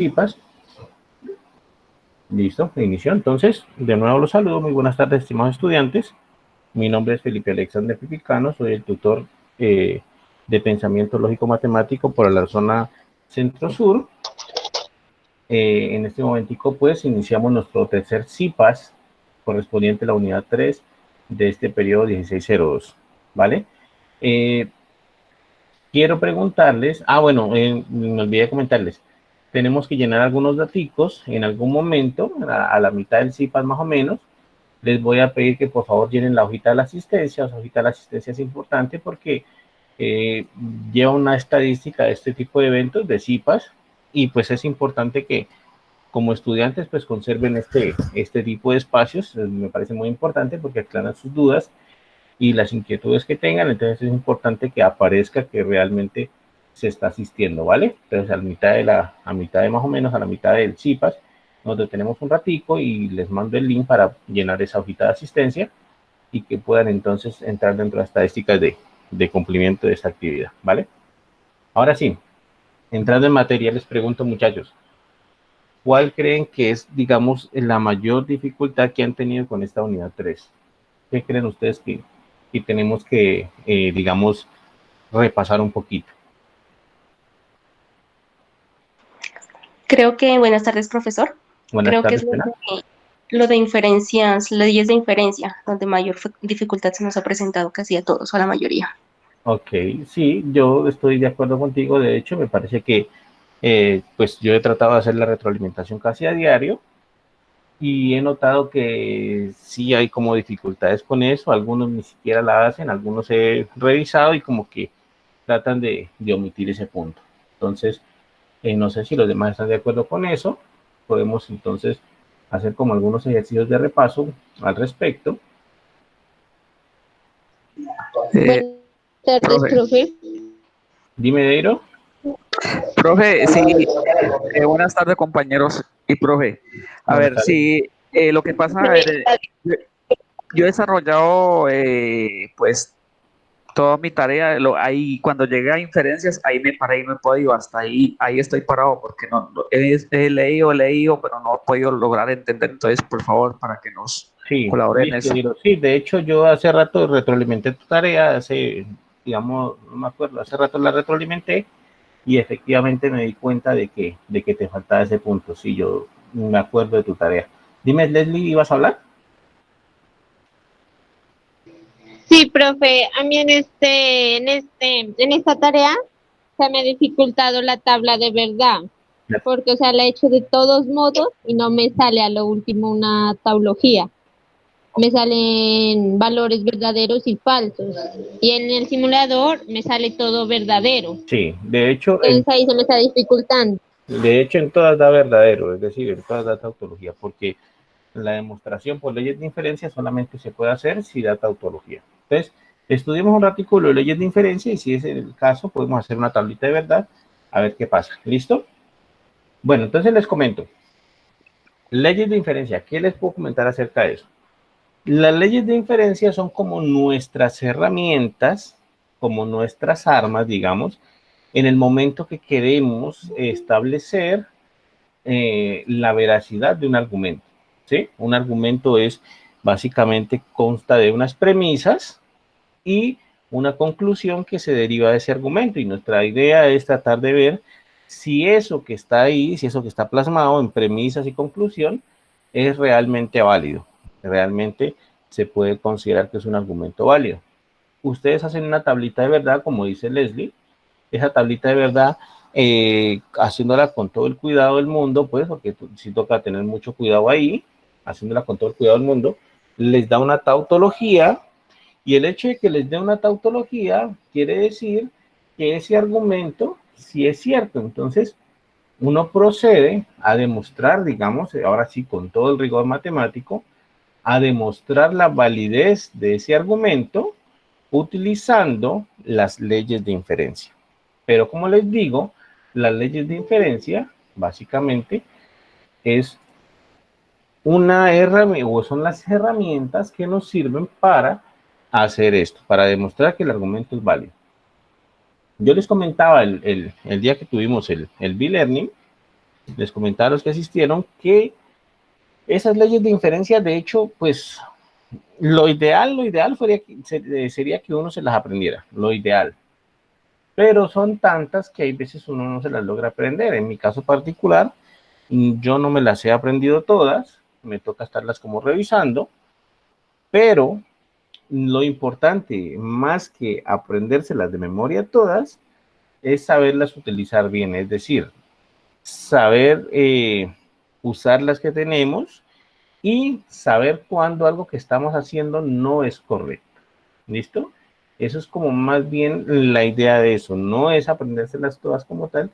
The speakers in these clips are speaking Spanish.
CIPAS. Listo, inició. Entonces, de nuevo los saludo. Muy buenas tardes, estimados estudiantes. Mi nombre es Felipe Alexander Pipicano, soy el tutor de pensamiento lógico matemático por la zona centro-sur. En este momentico, pues, iniciamos nuestro tercer CIPAS, correspondiente a la unidad 3 de este periodo 1602, ¿vale? Quiero preguntarles, bueno, me olvidé de comentarles, tenemos que llenar algunos daticos en algún momento, a la mitad del CIPAS más o menos. Les voy a pedir que por favor llenen la hojita de la asistencia. La hojita de la asistencia es importante porque lleva una estadística de este tipo de eventos, de CIPAS, y pues es importante que como estudiantes pues conserven este tipo de espacios. Me parece muy importante porque aclaran sus dudas y las inquietudes que tengan. Entonces es importante que aparezca que realmente se está asistiendo, ¿vale? Entonces a mitad de más o menos, a la mitad del CIPAS, nos detenemos un ratico y les mando el link para llenar esa hojita de asistencia y que puedan entonces entrar dentro de las estadísticas de cumplimiento de esta actividad, ¿vale? Ahora sí, entrando en materia, les pregunto, muchachos, ¿cuál creen que es, digamos, la mayor dificultad que han tenido con esta unidad 3? ¿Qué creen ustedes que tenemos que, digamos, repasar un poquito? Creo que, buenas tardes, profesor. Buenas Creo que es tardes, Pena. lo de inferencias, leyes de inferencia, donde mayor dificultad se nos ha presentado casi a todos o a la mayoría. Ok, sí, yo estoy de acuerdo contigo. De hecho, me parece que pues yo he tratado de hacer la retroalimentación casi a diario y he notado que sí hay como dificultades con eso. Algunos ni siquiera la hacen, algunos he revisado y como que tratan de omitir ese punto. Entonces, no sé si los demás están de acuerdo con eso. Podemos entonces hacer como algunos ejercicios de repaso al respecto. Buenas tardes, profe. Dime, Deiro. Profe, sí, buenas tardes compañeros y profe. A Buenas ver, tardes. sí, lo que pasa, a ver, yo he desarrollado pues toda mi tarea, ahí cuando llegué a inferencias, ahí me paré y no he podido, hasta ahí estoy parado porque he leído, pero no he podido lograr entender, entonces por favor, para que nos Sí, colaboren en listo, eso. Deiro. Sí, de hecho yo hace rato retroalimenté tu tarea, digamos, no me acuerdo, hace rato la retroalimenté y efectivamente me di cuenta de que te faltaba ese punto. Sí, yo me acuerdo de tu tarea. Dime, Leslie, ¿ibas a hablar? Sí, profe, a mí en esta tarea se me ha dificultado la tabla de verdad, porque, o sea, la he hecho de todos modos y no me sale a lo último una tautología. Me salen valores verdaderos y falsos. Y en el simulador me sale todo verdadero. Sí, de hecho, Entonces ahí se me está dificultando. en todas da verdadero, es decir, en todas da tautología, porque la demostración por leyes de inferencia solamente se puede hacer si da tautología. Entonces, estudiemos un artículo de leyes de inferencia y si es el caso, podemos hacer una tablita de verdad a ver qué pasa. ¿Listo? Bueno, entonces les comento. Leyes de inferencia. ¿Qué les puedo comentar acerca de eso? Las leyes de inferencia son como nuestras herramientas, como nuestras armas, digamos, en el momento que queremos establecer la veracidad de un argumento. ¿Sí? Un argumento es básicamente consta de unas premisas y una conclusión que se deriva de ese argumento. Y nuestra idea es tratar de ver si eso que está ahí, si eso que está plasmado en premisas y conclusión es realmente válido. Realmente se puede considerar que es un argumento válido. Ustedes hacen una tablita de verdad, como dice Leslie, esa tablita de verdad, haciéndola con todo el cuidado del mundo, pues, porque sí toca tener mucho cuidado ahí, haciéndola con todo el cuidado del mundo, les da una tautología, y el hecho de que les dé una tautología quiere decir que ese argumento sí es cierto. Entonces, uno procede a demostrar, digamos, ahora sí, con todo el rigor matemático, a demostrar la validez de ese argumento utilizando las leyes de inferencia. Pero como les digo, las leyes de inferencia básicamente es una herramienta o son las herramientas que nos sirven para hacer esto, para demostrar que el argumento es válido. Yo les comentaba el día que tuvimos el B-Learning les comentaba a los que asistieron que esas leyes de inferencia, de hecho, pues lo ideal sería que uno se las aprendiera, lo ideal. Pero son tantas que hay veces uno no se las logra aprender. En mi caso particular, yo no me las he aprendido todas, me toca estarlas como revisando, pero lo importante, más que aprendérselas de memoria todas, es saberlas utilizar bien, es decir, saber usar las que tenemos y saber cuándo algo que estamos haciendo no es correcto. ¿Listo? Eso es como más bien la idea de eso. No es aprendérselas todas como tal,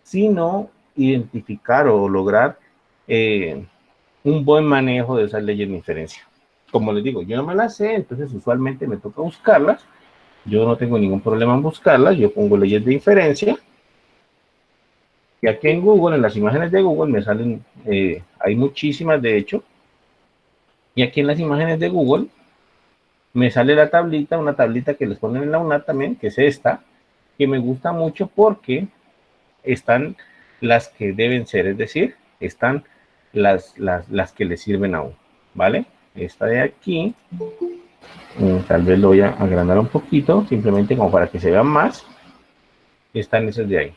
sino identificar o lograr un buen manejo de esas leyes de inferencia. Como les digo, yo no me las sé, entonces usualmente me toca buscarlas. Yo no tengo ningún problema en buscarlas. Yo pongo leyes de inferencia. Y aquí en Google, en las imágenes de Google, me salen, hay muchísimas de hecho. Y aquí en las imágenes de Google me sale la tablita, una tablita que les ponen en la UNAT también, que es esta, que me gusta mucho porque están las que deben ser, es decir, están las que le sirven a uno, ¿vale? Esta de aquí, tal vez lo voy a agrandar un poquito, simplemente como para que se vean más, están esas de ahí,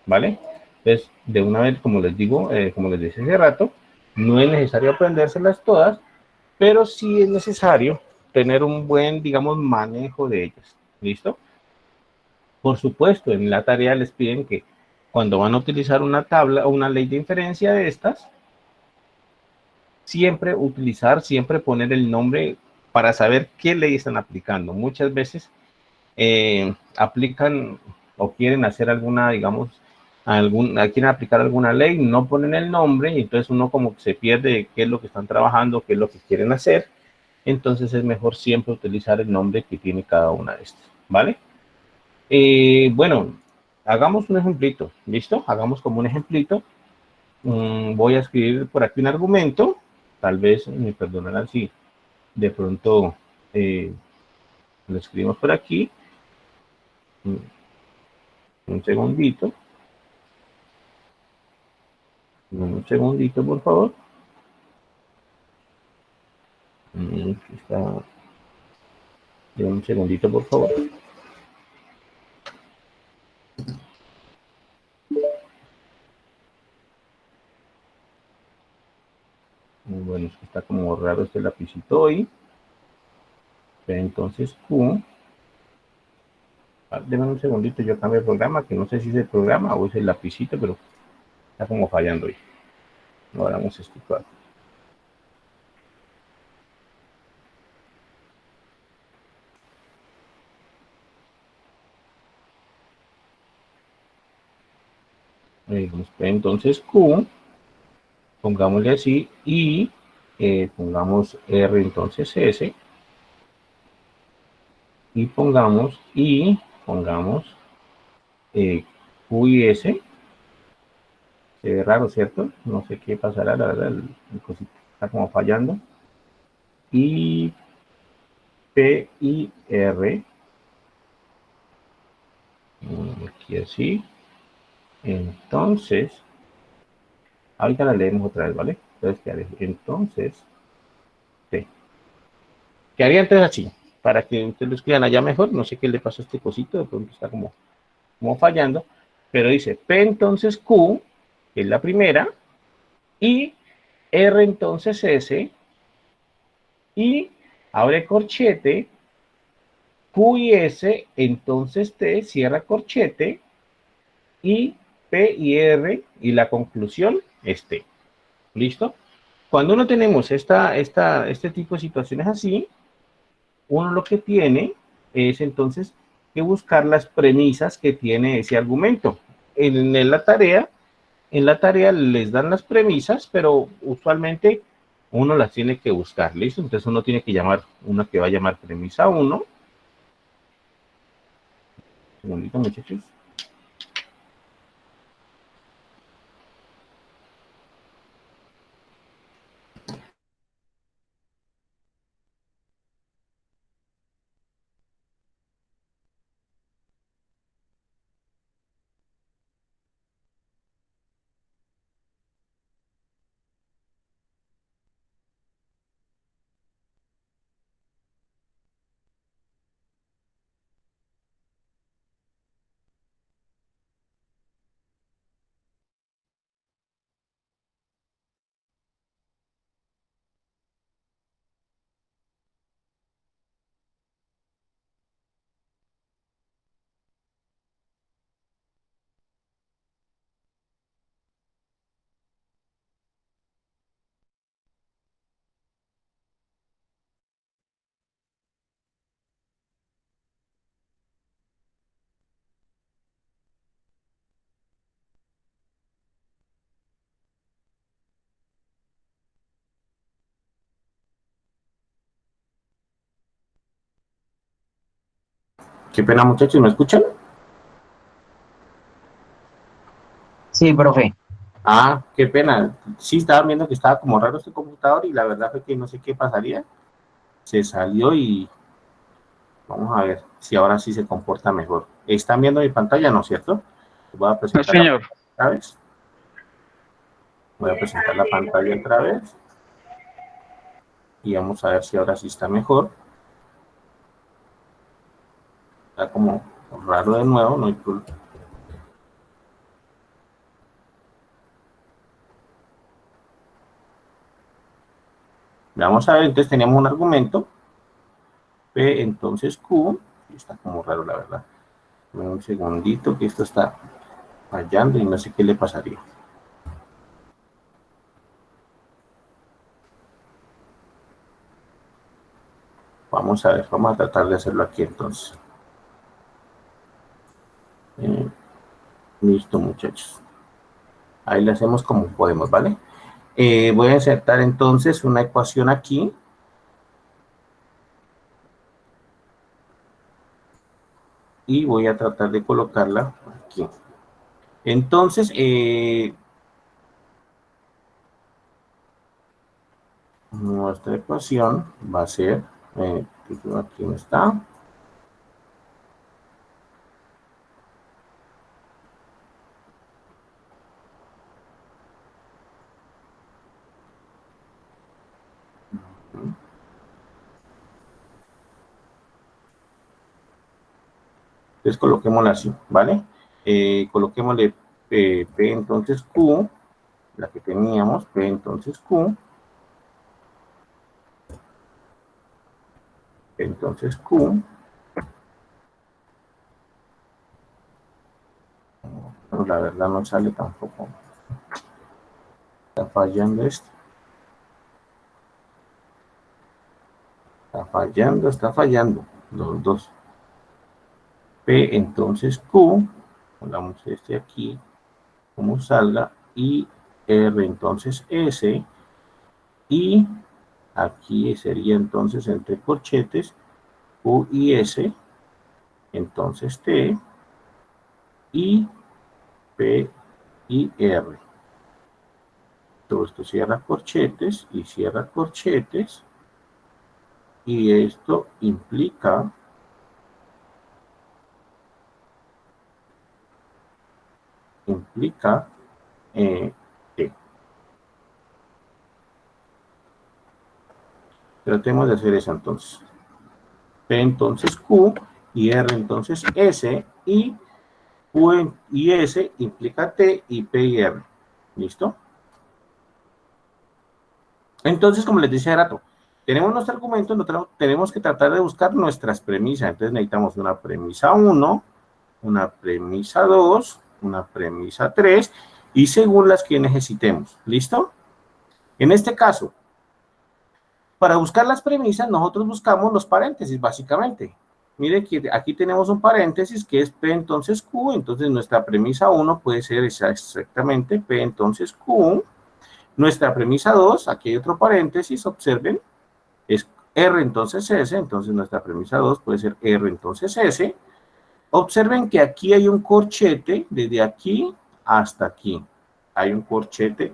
¿vale? Entonces, de una vez, como les digo, como les dije hace rato, no es necesario aprendérselas todas, pero sí es necesario tener un buen, digamos, manejo de ellas, ¿listo? Por supuesto, en la tarea les piden que cuando van a utilizar una tabla o una ley de inferencia de estas, siempre poner el nombre para saber qué ley están aplicando. Muchas veces aplican o quieren hacer alguna, digamos, quieren aplicar alguna ley, no ponen el nombre y entonces uno como que se pierde qué es lo que están trabajando, qué es lo que quieren hacer. Entonces es mejor siempre utilizar el nombre que tiene cada una de estas, ¿vale? Bueno, hagamos un ejemplito, ¿listo? Hagamos como un ejemplito. Voy a escribir por aquí un argumento, tal vez me perdonarán si de pronto lo escribimos por aquí. Un segundito, un segundito, por favor. Aquí está. Un segundito, por favor. Bueno, es que está como raro este lapicito hoy. Entonces, Q. Denme un segundito, yo cambio el programa, que no sé si es el programa o es el lapicito, pero está como fallando hoy. Ahora vamos a escuchar. Entonces Q, pongámosle así, y pongamos R entonces S, y pongamos Q y S. Se ve raro, ¿cierto? No sé qué pasará, la verdad, el cosito está como fallando. Y P y R, aquí así. Entonces, ahorita la leemos otra vez, ¿vale? Entonces, ¿qué haré? Entonces, T. ¿Qué haría entonces así? Para que ustedes lo escriban allá mejor, no sé qué le pasó a este cosito, de pronto está como fallando, pero dice P entonces Q, que es la primera, y R entonces S, y abre corchete, Q y S, entonces T, cierra corchete, y P y R, y la conclusión es T. ¿Listo? Cuando uno tenemos este tipo de situaciones así, uno lo que tiene es entonces que buscar las premisas que tiene ese argumento. En la tarea les dan las premisas, pero usualmente uno las tiene que buscar, ¿listo? Entonces uno tiene que llamar una que va a llamar premisa 1. Un segundito, muchachos. Qué pena, muchachos, ¿me escuchan? Sí, profe. Ah, qué pena. Sí, estaba viendo que estaba como raro este computador y la verdad fue que no sé qué pasaría. Se salió y vamos a ver si ahora sí se comporta mejor. ¿Están viendo mi pantalla, no es cierto? Voy a No, presentar la señor. pantalla otra vez. Voy a presentar la pantalla otra vez. Y vamos a ver si ahora sí está mejor. Está como raro de nuevo, no hay problema. Vamos a ver, entonces teníamos un argumento. P, entonces Q. Está como raro, la verdad. Un segundito, que esto está fallando y no sé qué le pasaría. Vamos a ver, vamos a tratar de hacerlo aquí entonces. Listo, muchachos. Ahí le hacemos como podemos, ¿vale? Voy a insertar entonces una ecuación aquí. Y voy a tratar de colocarla aquí. Entonces, nuestra ecuación va a ser, aquí no está. Entonces coloquémosla así, ¿vale? Coloquémosle P entonces Q, la que teníamos, P entonces Q, entonces Q, pero la verdad no sale tampoco. Está fallando esto. Está fallando los dos. P entonces Q, pongamos este aquí, como salga, y R entonces S, y aquí sería entonces entre corchetes Q y S, entonces T, y P y R. Todo esto cierra corchetes y cierra corchetes, y esto implica T. Tratemos de hacer eso entonces. P entonces Q y R entonces S, y Q y S implica T y P y R. ¿Listo? Entonces, como les decía hace rato, tenemos nuestro argumento, nosotros tenemos que tratar de buscar nuestras premisas. Entonces necesitamos una premisa 1, una premisa 2, una premisa 3, y según las que necesitemos. ¿Listo? En este caso, para buscar las premisas, nosotros buscamos los paréntesis, básicamente. Mire que aquí tenemos un paréntesis que es P entonces Q, entonces nuestra premisa 1 puede ser exactamente P entonces Q. Nuestra premisa 2, aquí hay otro paréntesis, observen, es R entonces S, entonces nuestra premisa 2 puede ser R entonces S. Observen que aquí hay un corchete, desde aquí hasta aquí. Hay un corchete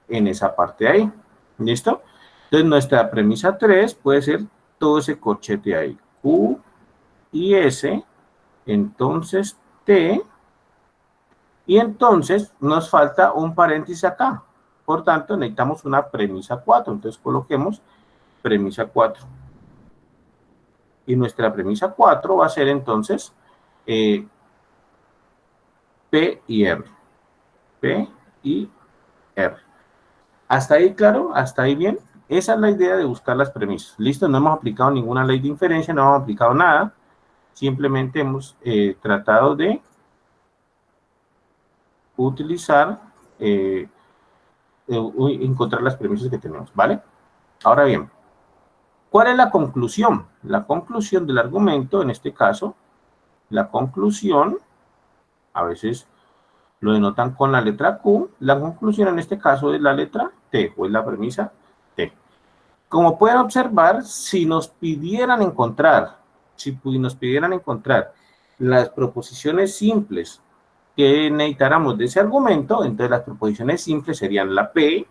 en esa parte de ahí. ¿Listo? Entonces nuestra premisa 3 puede ser todo ese corchete ahí. Q y S, entonces T, y entonces nos falta un paréntesis acá. Por tanto, necesitamos una premisa 4. Entonces coloquemos premisa 4. Y nuestra premisa 4 va a ser entonces P y R. P y R. ¿Hasta ahí claro? ¿Hasta ahí bien? Esa es la idea de buscar las premisas. ¿Listo? No hemos aplicado ninguna ley de inferencia, no hemos aplicado nada. Simplemente hemos tratado de utilizar, encontrar las premisas que tenemos, ¿vale? Ahora bien, ¿cuál es la conclusión? La conclusión del argumento, en este caso, la conclusión, a veces lo denotan con la letra Q, la conclusión en este caso es la letra T, o es la premisa T. Como pueden observar, si nos pidieran encontrar las proposiciones simples que necesitáramos de ese argumento, entonces las proposiciones simples serían la P,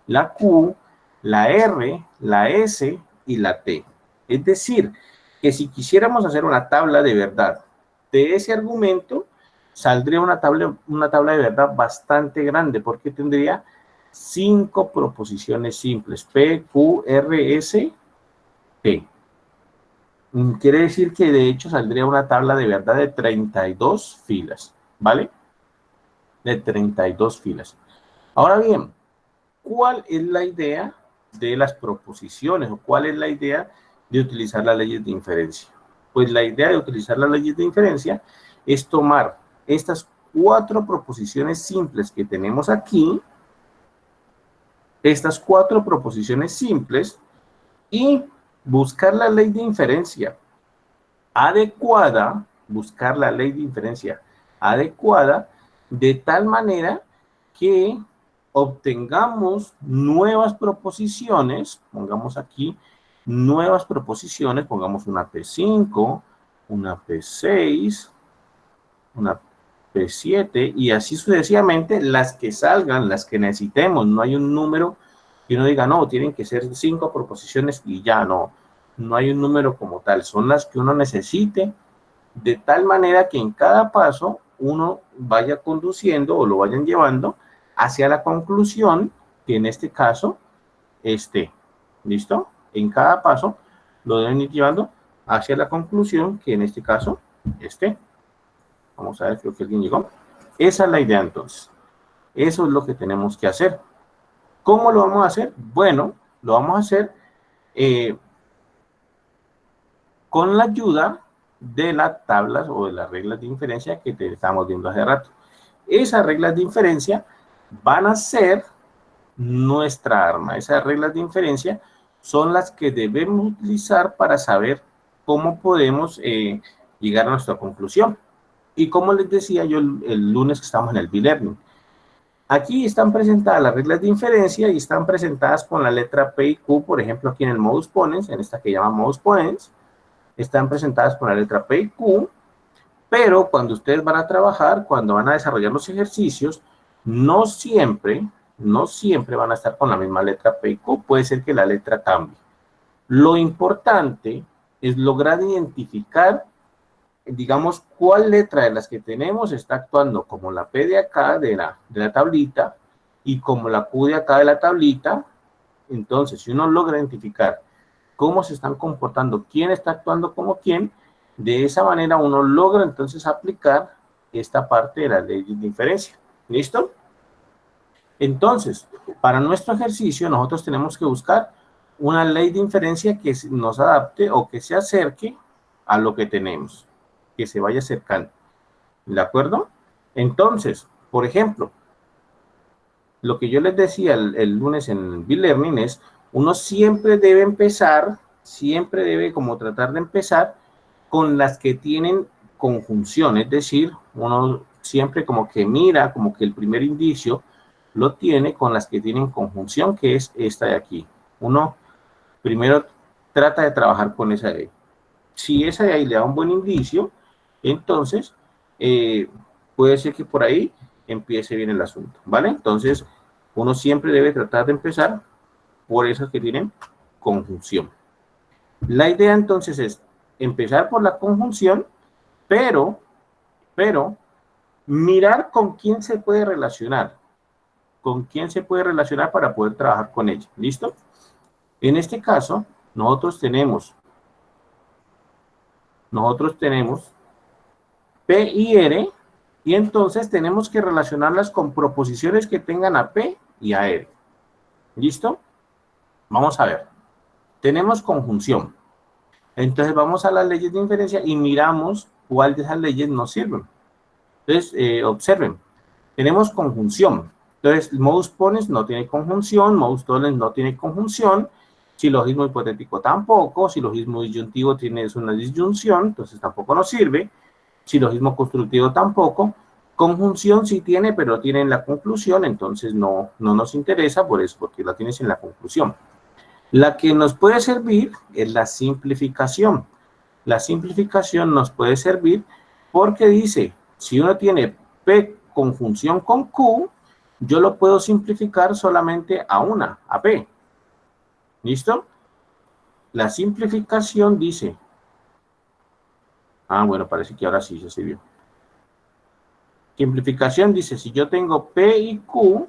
la Q, la R, la S y la T. Es decir, que si quisiéramos hacer una tabla de verdad de ese argumento, saldría una tabla de verdad bastante grande, porque tendría 5 proposiciones simples, P, Q, R, S, T. Quiere decir que de hecho saldría una tabla de verdad de 32 filas, ¿vale? De 32 filas. Ahora bien, ¿cuál es la idea de las proposiciones o cuál es la idea de utilizar las leyes de inferencia? Pues la idea de utilizar las leyes de inferencia es tomar estas 4 proposiciones simples que tenemos aquí, estas 4 proposiciones simples, y buscar la ley de inferencia adecuada, buscar la ley de inferencia adecuada, de tal manera que obtengamos nuevas proposiciones, pongamos aquí nuevas proposiciones, pongamos una P5, una P6, una P7 y así sucesivamente, las que salgan, las que necesitemos. No hay un número que uno diga, no, tienen que ser 5 proposiciones y ya, no hay un número como tal, son las que uno necesite, de tal manera que en cada paso uno vaya conduciendo o lo vayan llevando hacia la conclusión, que en este caso esté. ¿Listo? En cada paso lo deben ir llevando hacia la conclusión, que en este caso esté. Vamos a ver, creo que alguien llegó. Esa es la idea entonces. Eso es lo que tenemos que hacer. ¿Cómo lo vamos a hacer? Bueno, lo vamos a hacer con la ayuda de las tablas o de las reglas de inferencia que te estamos viendo hace rato. Esas reglas de inferencia van a ser nuestra arma. Esas reglas de inferencia son las que debemos utilizar para saber cómo podemos llegar a nuestra conclusión. Y como les decía yo el lunes que estamos en el B-Learning, aquí están presentadas las reglas de inferencia y están presentadas con la letra P y Q, por ejemplo, aquí en el Modus Ponens, en esta que llama Modus Ponens, están presentadas con la letra P y Q, pero cuando ustedes van a trabajar, cuando van a desarrollar los ejercicios, no siempre van a estar con la misma letra P y Q, puede ser que la letra cambie. Lo importante es lograr identificar, digamos, cuál letra de las que tenemos está actuando como la P de acá de la tablita y como la Q de acá de la tablita. Entonces, si uno logra identificar cómo se están comportando, quién está actuando como quién, de esa manera uno logra entonces aplicar esta parte de la ley de inferencia. ¿Listo? Entonces, para nuestro ejercicio nosotros tenemos que buscar una ley de inferencia que nos adapte o que se acerque a lo que tenemos, que se vaya acercando. ¿De acuerdo? Entonces, por ejemplo, lo que yo les decía el lunes en B-Learning es, uno siempre debe empezar, siempre debe como tratar de empezar con las que tienen conjunción, es decir, uno siempre como que mira, como que el primer indicio lo tiene con las que tienen conjunción, que es esta de aquí. Uno primero trata de trabajar con esa de ahí. Si esa de ahí le da un buen indicio, entonces puede ser que por ahí empiece bien el asunto, ¿vale? Entonces, uno siempre debe tratar de empezar por esas que tienen conjunción. La idea entonces es empezar por la conjunción, pero mirar con quién se puede relacionar. Con quién se puede relacionar para poder trabajar con ella. ¿Listo? En este caso, nosotros tenemos P y R, y entonces tenemos que relacionarlas con proposiciones que tengan a P y a R. ¿Listo? Vamos a ver. Tenemos conjunción. Entonces vamos a las leyes de inferencia y miramos cuál de esas leyes nos sirven. Entonces, observen. Tenemos conjunción. Entonces, Modus Ponens no tiene conjunción, Modus Tollens no tiene conjunción, silogismo hipotético tampoco, silogismo disyuntivo tiene una disyunción, entonces tampoco nos sirve, silogismo constructivo tampoco, conjunción sí tiene, pero tiene en la conclusión, entonces no nos interesa por eso, porque la tienes en la conclusión. La que nos puede servir es la simplificación. La simplificación nos puede servir Porque dice, si uno tiene P conjunción con Q, yo lo puedo simplificar solamente a P. ¿Listo? La simplificación dice, bueno, parece que ahora sí ya se vio. Simplificación dice, si yo tengo P y Q,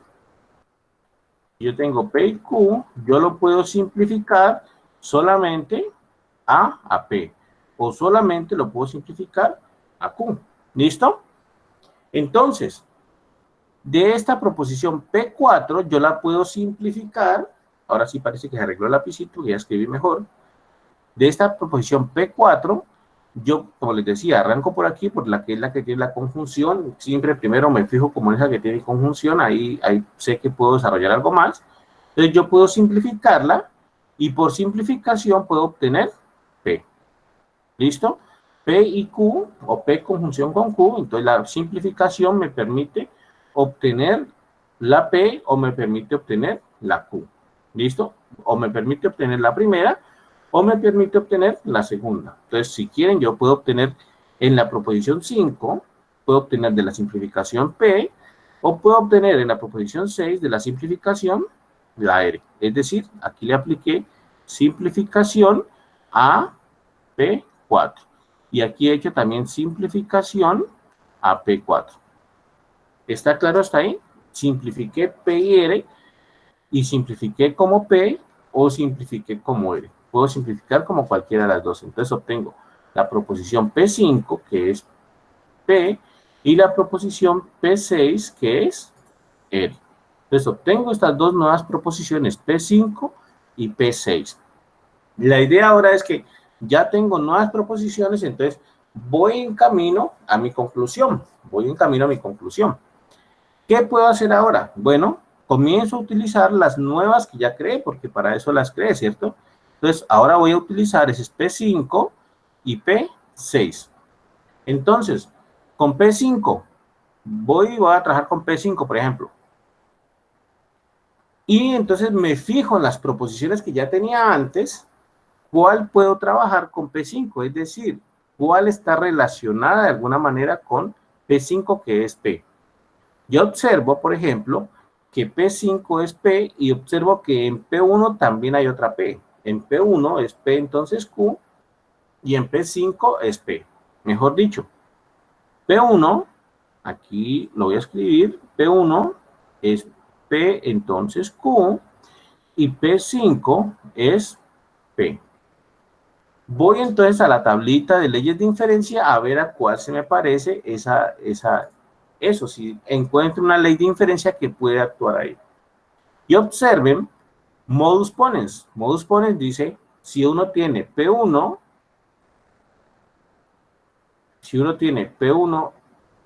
yo lo puedo simplificar solamente a P, o solamente lo puedo simplificar a Q. ¿Listo? Entonces, de esta proposición P4, yo la puedo simplificar, ahora sí parece que se arregló el lapicito, ya escribí mejor. De esta proposición P4, yo, como les decía, arranco por aquí, por la que es la que tiene la conjunción. Siempre primero me fijo como en esa que tiene conjunción, ahí sé que puedo desarrollar algo más. Entonces yo puedo simplificarla, y por simplificación puedo obtener P. ¿Listo? P y Q, o P conjunción con Q, entonces la simplificación me permite obtener la P, o me permite obtener la Q. ¿Listo? O me permite obtener la primera, o me permite obtener la segunda. Entonces, si quieren, yo puedo obtener en la proposición 5, puedo obtener de la simplificación P, o puedo obtener en la proposición 6 de la simplificación la R. Es decir, aquí le apliqué simplificación a P4. Y aquí he hecho también simplificación a P4. ¿Está claro hasta ahí? Simplifiqué P y R, y simplifiqué como P o simplifiqué como R. Puedo simplificar como cualquiera de las dos. Entonces obtengo la proposición P5, que es P, y la proposición P6, que es R. Entonces obtengo estas dos nuevas proposiciones, P5 y P6. La idea ahora es que ya tengo nuevas proposiciones, entonces voy en camino a mi conclusión. ¿Qué puedo hacer ahora? Bueno, comienzo a utilizar las nuevas que ya creé, porque para eso las creé, ¿cierto? Entonces, ahora voy a utilizar ese P5 y P6. Entonces, con P5, voy a trabajar con P5, por ejemplo. Y entonces me fijo en las proposiciones que ya tenía antes, ¿cuál puedo trabajar con P5? Es decir, ¿cuál está relacionada de alguna manera con P5, que es P? Yo observo, por ejemplo, que P5 es P, y observo que en P1 también hay otra P. En P1 es P, entonces Q, y en P5 es P. Mejor dicho, P1, aquí lo voy a escribir, P1 es P, entonces Q, y P5 es P. Voy entonces a la tablita de leyes de inferencia a ver a cuál se me parece eso, si encuentro una ley de inferencia que puede actuar ahí. Y observen modus ponens. Modus ponens dice, si uno tiene P1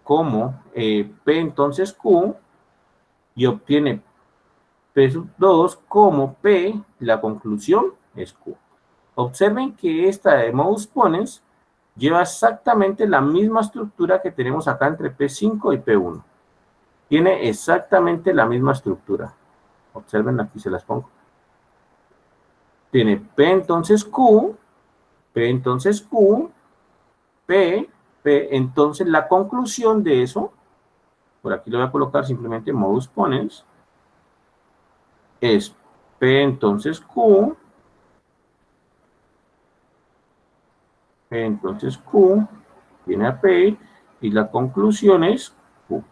como P entonces Q, y obtiene P2 como P, la conclusión es Q. Observen que esta de modus ponens lleva exactamente la misma estructura que tenemos acá entre P5 y P1. Tiene exactamente la misma estructura. Observen, aquí se las pongo. Tiene P entonces Q, P entonces Q, P, entonces la conclusión de eso, por aquí lo voy a colocar simplemente modus ponens, es P entonces Q, P entonces Q, viene a P, y la conclusión es Q.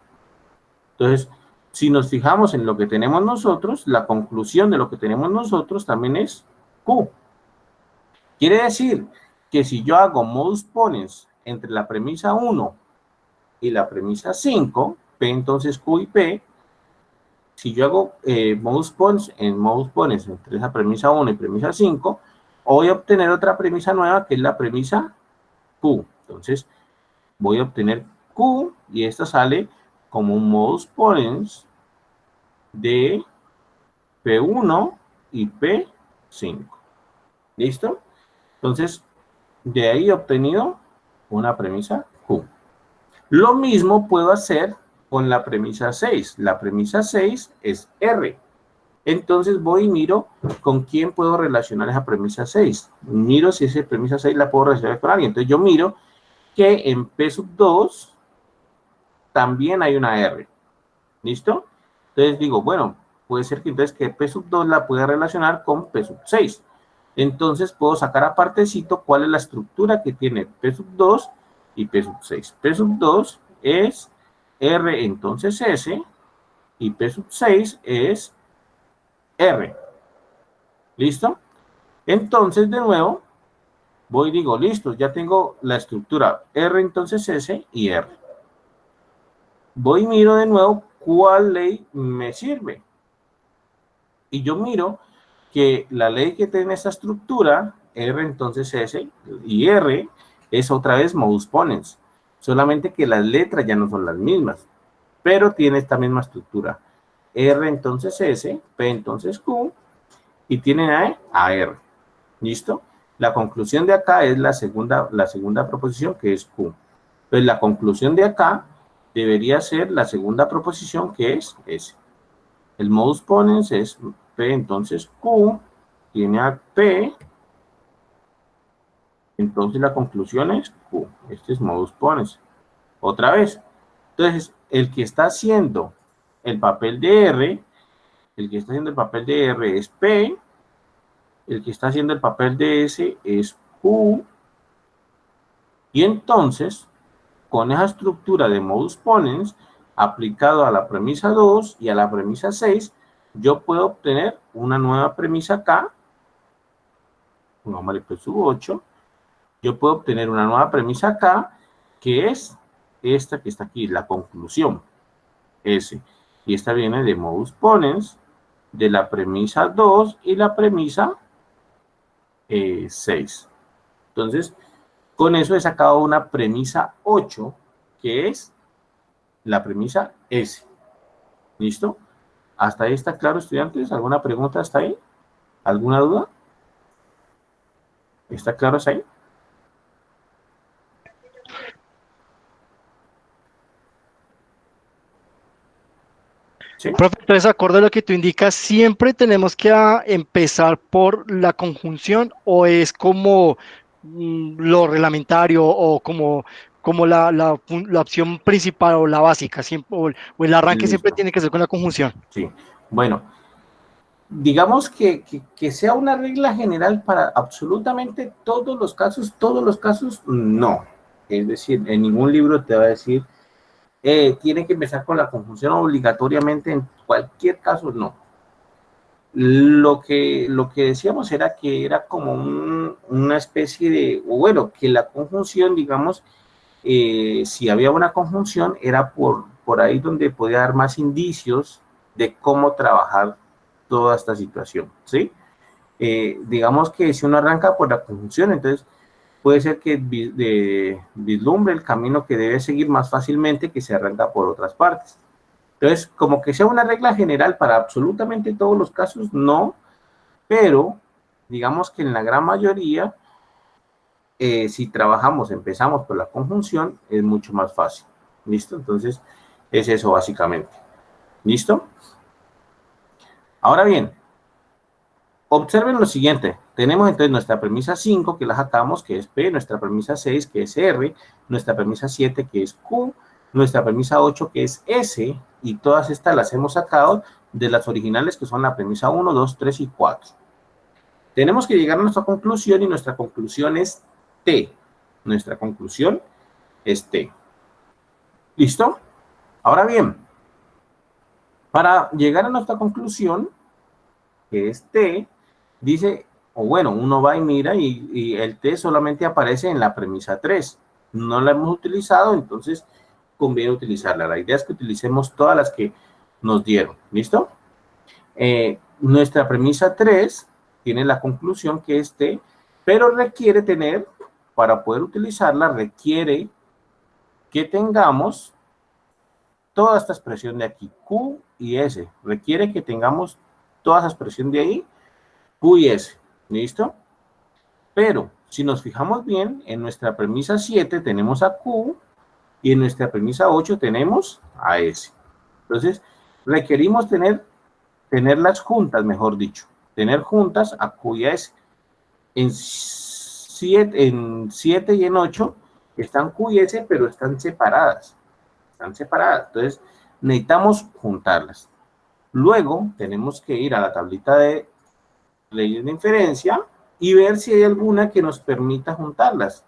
Entonces, si nos fijamos en lo que tenemos nosotros, la conclusión de lo que tenemos nosotros también es Q. Quiere decir que si yo hago modus ponens entre la premisa 1 y la premisa 5, P entonces Q y P, si yo hago modus ponens entre esa premisa 1 y premisa 5, voy a obtener otra premisa nueva, que es la premisa Q. Entonces, voy a obtener Q, y esta sale como un modus ponens de P1 y P5. ¿Listo? Entonces, de ahí he obtenido una premisa Q. Lo mismo puedo hacer con la premisa 6. La premisa 6 es R. Entonces voy y miro con quién puedo relacionar esa premisa 6. Miro si esa premisa 6 la puedo relacionar con alguien. Entonces yo miro que en P sub 2 también hay una R. ¿Listo? Entonces digo, bueno, puede ser que entonces que P sub 2 la pueda relacionar con P sub 6. Entonces puedo sacar apartecito cuál es la estructura que tiene P sub 2 y P sub 6. P sub 2 es R entonces S y P sub 6 es R. ¿Listo? Entonces de nuevo voy y digo, listo, ya tengo la estructura R entonces S y R. Voy y miro de nuevo cuál ley me sirve. Y yo miro que la ley que tiene esta estructura, R entonces S y R, es otra vez modus ponens. Solamente que las letras ya no son las mismas, pero tiene esta misma estructura. R entonces S, P entonces Q, y tiene a R. ¿Listo? La conclusión de acá es la segunda proposición, que es Q. Entonces la conclusión de acá debería ser la segunda proposición, que es S. El modus ponens es P, entonces Q, tiene a P, entonces la conclusión es Q. Este es modus ponens. Otra vez. Entonces, el que está haciendo el papel de R, el que está haciendo el papel de R es P, el que está haciendo el papel de S es Q, y entonces, con esa estructura de modus ponens, aplicado a la premisa 2 y a la premisa 6, yo puedo obtener una nueva premisa acá, pongámosle P sub 8, yo puedo obtener una nueva premisa acá, que es esta que está aquí, la conclusión, S. Y esta viene de modus ponens, de la premisa 2 y la premisa 6. Entonces, con eso he sacado una premisa 8, que es la premisa S. ¿Listo? ¿Hasta ahí está claro, estudiantes? ¿Alguna pregunta hasta ahí? ¿Alguna duda? ¿Está claro hasta ahí? ¿Sí? Profe, entonces, acorde a lo que tú indicas, ¿siempre tenemos que empezar por la conjunción o es como lo reglamentario o como la opción principal o la básica, siempre, o el arranque siempre Listo. tiene que ser con la conjunción? Sí. Bueno, digamos que sea una regla general para absolutamente todos los casos, no. Es decir, en ningún libro te va a decir, tiene que empezar con la conjunción obligatoriamente en cualquier caso, no. Lo que decíamos era que era como una especie de, o bueno, que la conjunción, digamos, si había una conjunción, era por ahí donde podía dar más indicios de cómo trabajar toda esta situación, ¿sí? Digamos que si uno arranca por la conjunción, entonces puede ser que vislumbre el camino que debe seguir más fácilmente que se arranca por otras partes. Entonces, como que sea una regla general para absolutamente todos los casos, no, pero digamos que en la gran mayoría, si empezamos por la conjunción, es mucho más fácil. ¿Listo? Entonces, es eso básicamente. ¿Listo? Ahora bien, observen lo siguiente. Tenemos entonces nuestra premisa 5, que la sacamos, que es P, nuestra premisa 6, que es R, nuestra premisa 7, que es Q, nuestra premisa 8, que es S, y todas estas las hemos sacado de las originales, que son la premisa 1, 2, 3 y 4. Tenemos que llegar a nuestra conclusión, y nuestra conclusión es T. Nuestra conclusión es T. ¿Listo? Ahora bien, para llegar a nuestra conclusión, que es T, dice, o bueno, uno va y mira y el T solamente aparece en la premisa 3. No la hemos utilizado, entonces conviene utilizarla. La idea es que utilicemos todas las que nos dieron. ¿Listo? Nuestra premisa 3 tiene la conclusión que es T, pero requiere tener, para poder utilizarla, requiere que tengamos toda esta expresión de aquí, Q y S. Requiere que tengamos toda esa expresión de ahí, Q y S. ¿Listo? Pero, si nos fijamos bien, en nuestra premisa 7 tenemos a Q y en nuestra premisa 8 tenemos a S. Entonces, requerimos tenerlas juntas, mejor dicho. Tener juntas a Q y a S. En 7 y en 8 Están Q y S, pero están separadas. Están separadas. Entonces, necesitamos juntarlas. Luego, tenemos que ir a la tablita de leyes de inferencia y ver si hay alguna que nos permita juntarlas.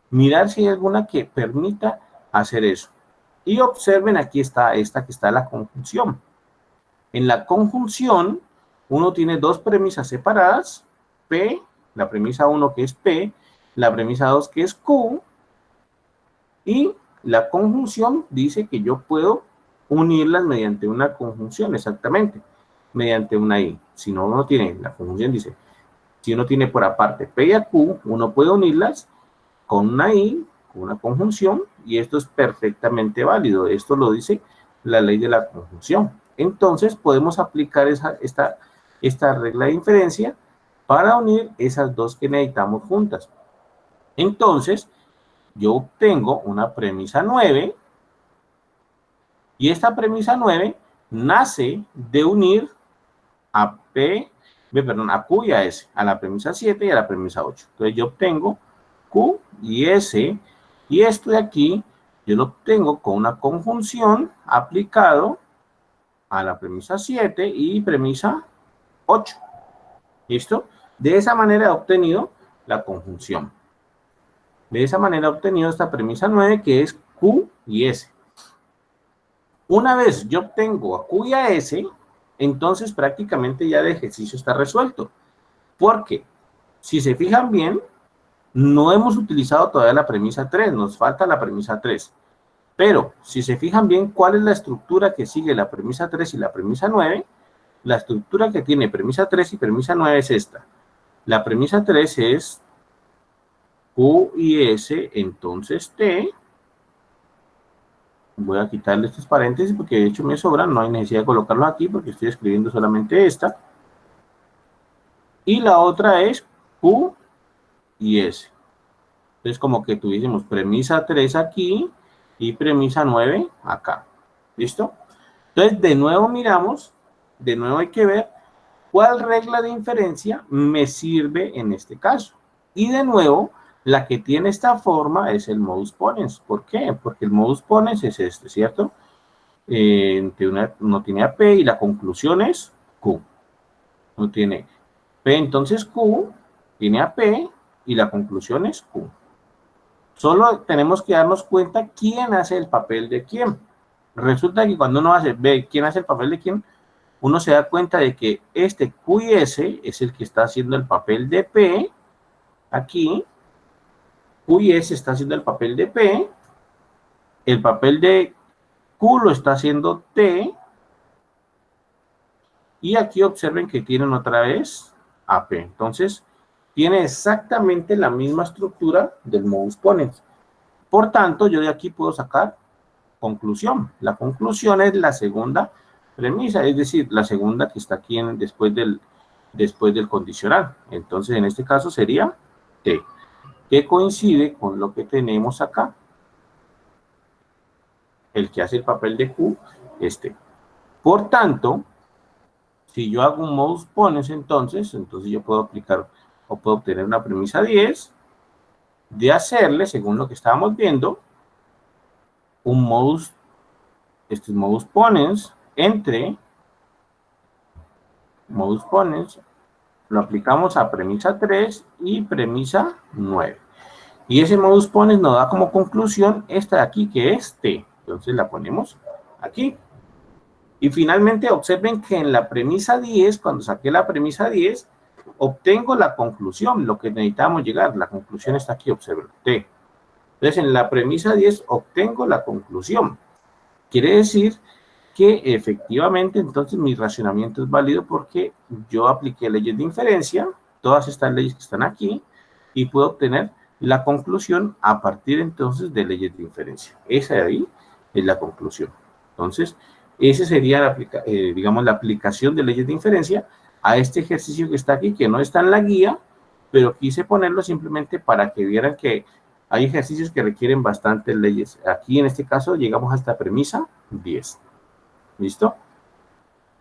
Mirar si hay alguna que permita hacer eso. Y observen, aquí está esta que está la conjunción. En la conjunción, uno tiene dos premisas separadas, P, la premisa 1 que es P, la premisa 2 que es Q, y la conjunción dice que yo puedo unirlas mediante una conjunción, exactamente, mediante una I. Si no, uno tiene, la conjunción dice, si uno tiene por aparte P y a Q, uno puede unirlas con una I, con una conjunción, y esto es perfectamente válido. Esto lo dice la ley de la conjunción. Entonces, podemos aplicar esta regla de inferencia para unir esas dos que necesitamos juntas. Entonces, yo obtengo una premisa 9, y esta premisa 9 nace de unir a a Q y a S, a la premisa 7 y a la premisa 8. Entonces, yo obtengo Q y S, y esto de aquí, yo lo obtengo con una conjunción aplicado a la premisa 7 y premisa 8. ¿Listo? De esa manera he obtenido la conjunción. De esa manera he obtenido esta premisa 9, que es Q y S. Una vez yo obtengo a Q y a S, entonces prácticamente ya el ejercicio está resuelto. Porque, si se fijan bien, no hemos utilizado todavía la premisa 3, nos falta la premisa 3. Pero, si se fijan bien, ¿cuál es la estructura que sigue la premisa 3 y la premisa 9? La estructura que tiene premisa 3 y premisa 9 es esta. La premisa 3 es Q y S, entonces T. Voy a quitarle estos paréntesis porque de hecho me sobran, no hay necesidad de colocarlos aquí porque estoy escribiendo solamente esta. Y la otra es Q y S. Entonces, como que tuviésemos premisa 3 aquí y premisa 9 acá. ¿Listo? Entonces, de nuevo miramos, de nuevo hay que ver cuál regla de inferencia me sirve en este caso. Y de nuevo, la que tiene esta forma es el modus ponens. ¿Por qué? Porque el modus ponens es este, ¿cierto? No tiene a P y la conclusión es Q. No tiene P, entonces Q, tiene a P y la conclusión es Q. Solo tenemos que darnos cuenta quién hace el papel de quién. Resulta que cuando uno ve quién hace el papel de quién, uno se da cuenta de que este Q y S es el que está haciendo el papel de P, aquí. Q y S está haciendo el papel de P, el papel de Q lo está haciendo T, y aquí observen que tienen otra vez AP. Entonces, tiene exactamente la misma estructura del modus ponens. Por tanto, yo de aquí puedo sacar conclusión. La conclusión es la segunda premisa, es decir, la segunda que está aquí después del condicional. Entonces, en este caso sería T, que coincide con lo que tenemos acá. El que hace el papel de Q es T. Por tanto, si yo hago un modus ponens, entonces yo puedo aplicar o puedo obtener una premisa 10 de hacerle, según lo que estábamos viendo, un modus ponens entre modus ponens, lo aplicamos a premisa 3 y premisa 9. Y ese modus ponens nos da como conclusión esta de aquí, que es T. Entonces la ponemos aquí. Y finalmente observen que en la premisa 10, cuando saqué la premisa 10, obtengo la conclusión, lo que necesitamos llegar. La conclusión está aquí, observen, T. Entonces, en la premisa 10 obtengo la conclusión. Quiere decir que efectivamente, entonces, mi racionamiento es válido porque yo apliqué leyes de inferencia, todas estas leyes que están aquí, y puedo obtener la conclusión a partir, entonces, de leyes de inferencia. Esa de ahí es la conclusión. Entonces, esa sería, digamos, la aplicación de leyes de inferencia a este ejercicio que está aquí, que no está en la guía, pero quise ponerlo simplemente para que vieran que hay ejercicios que requieren bastantes leyes. Aquí, en este caso, llegamos a esta premisa 10. ¿Listo?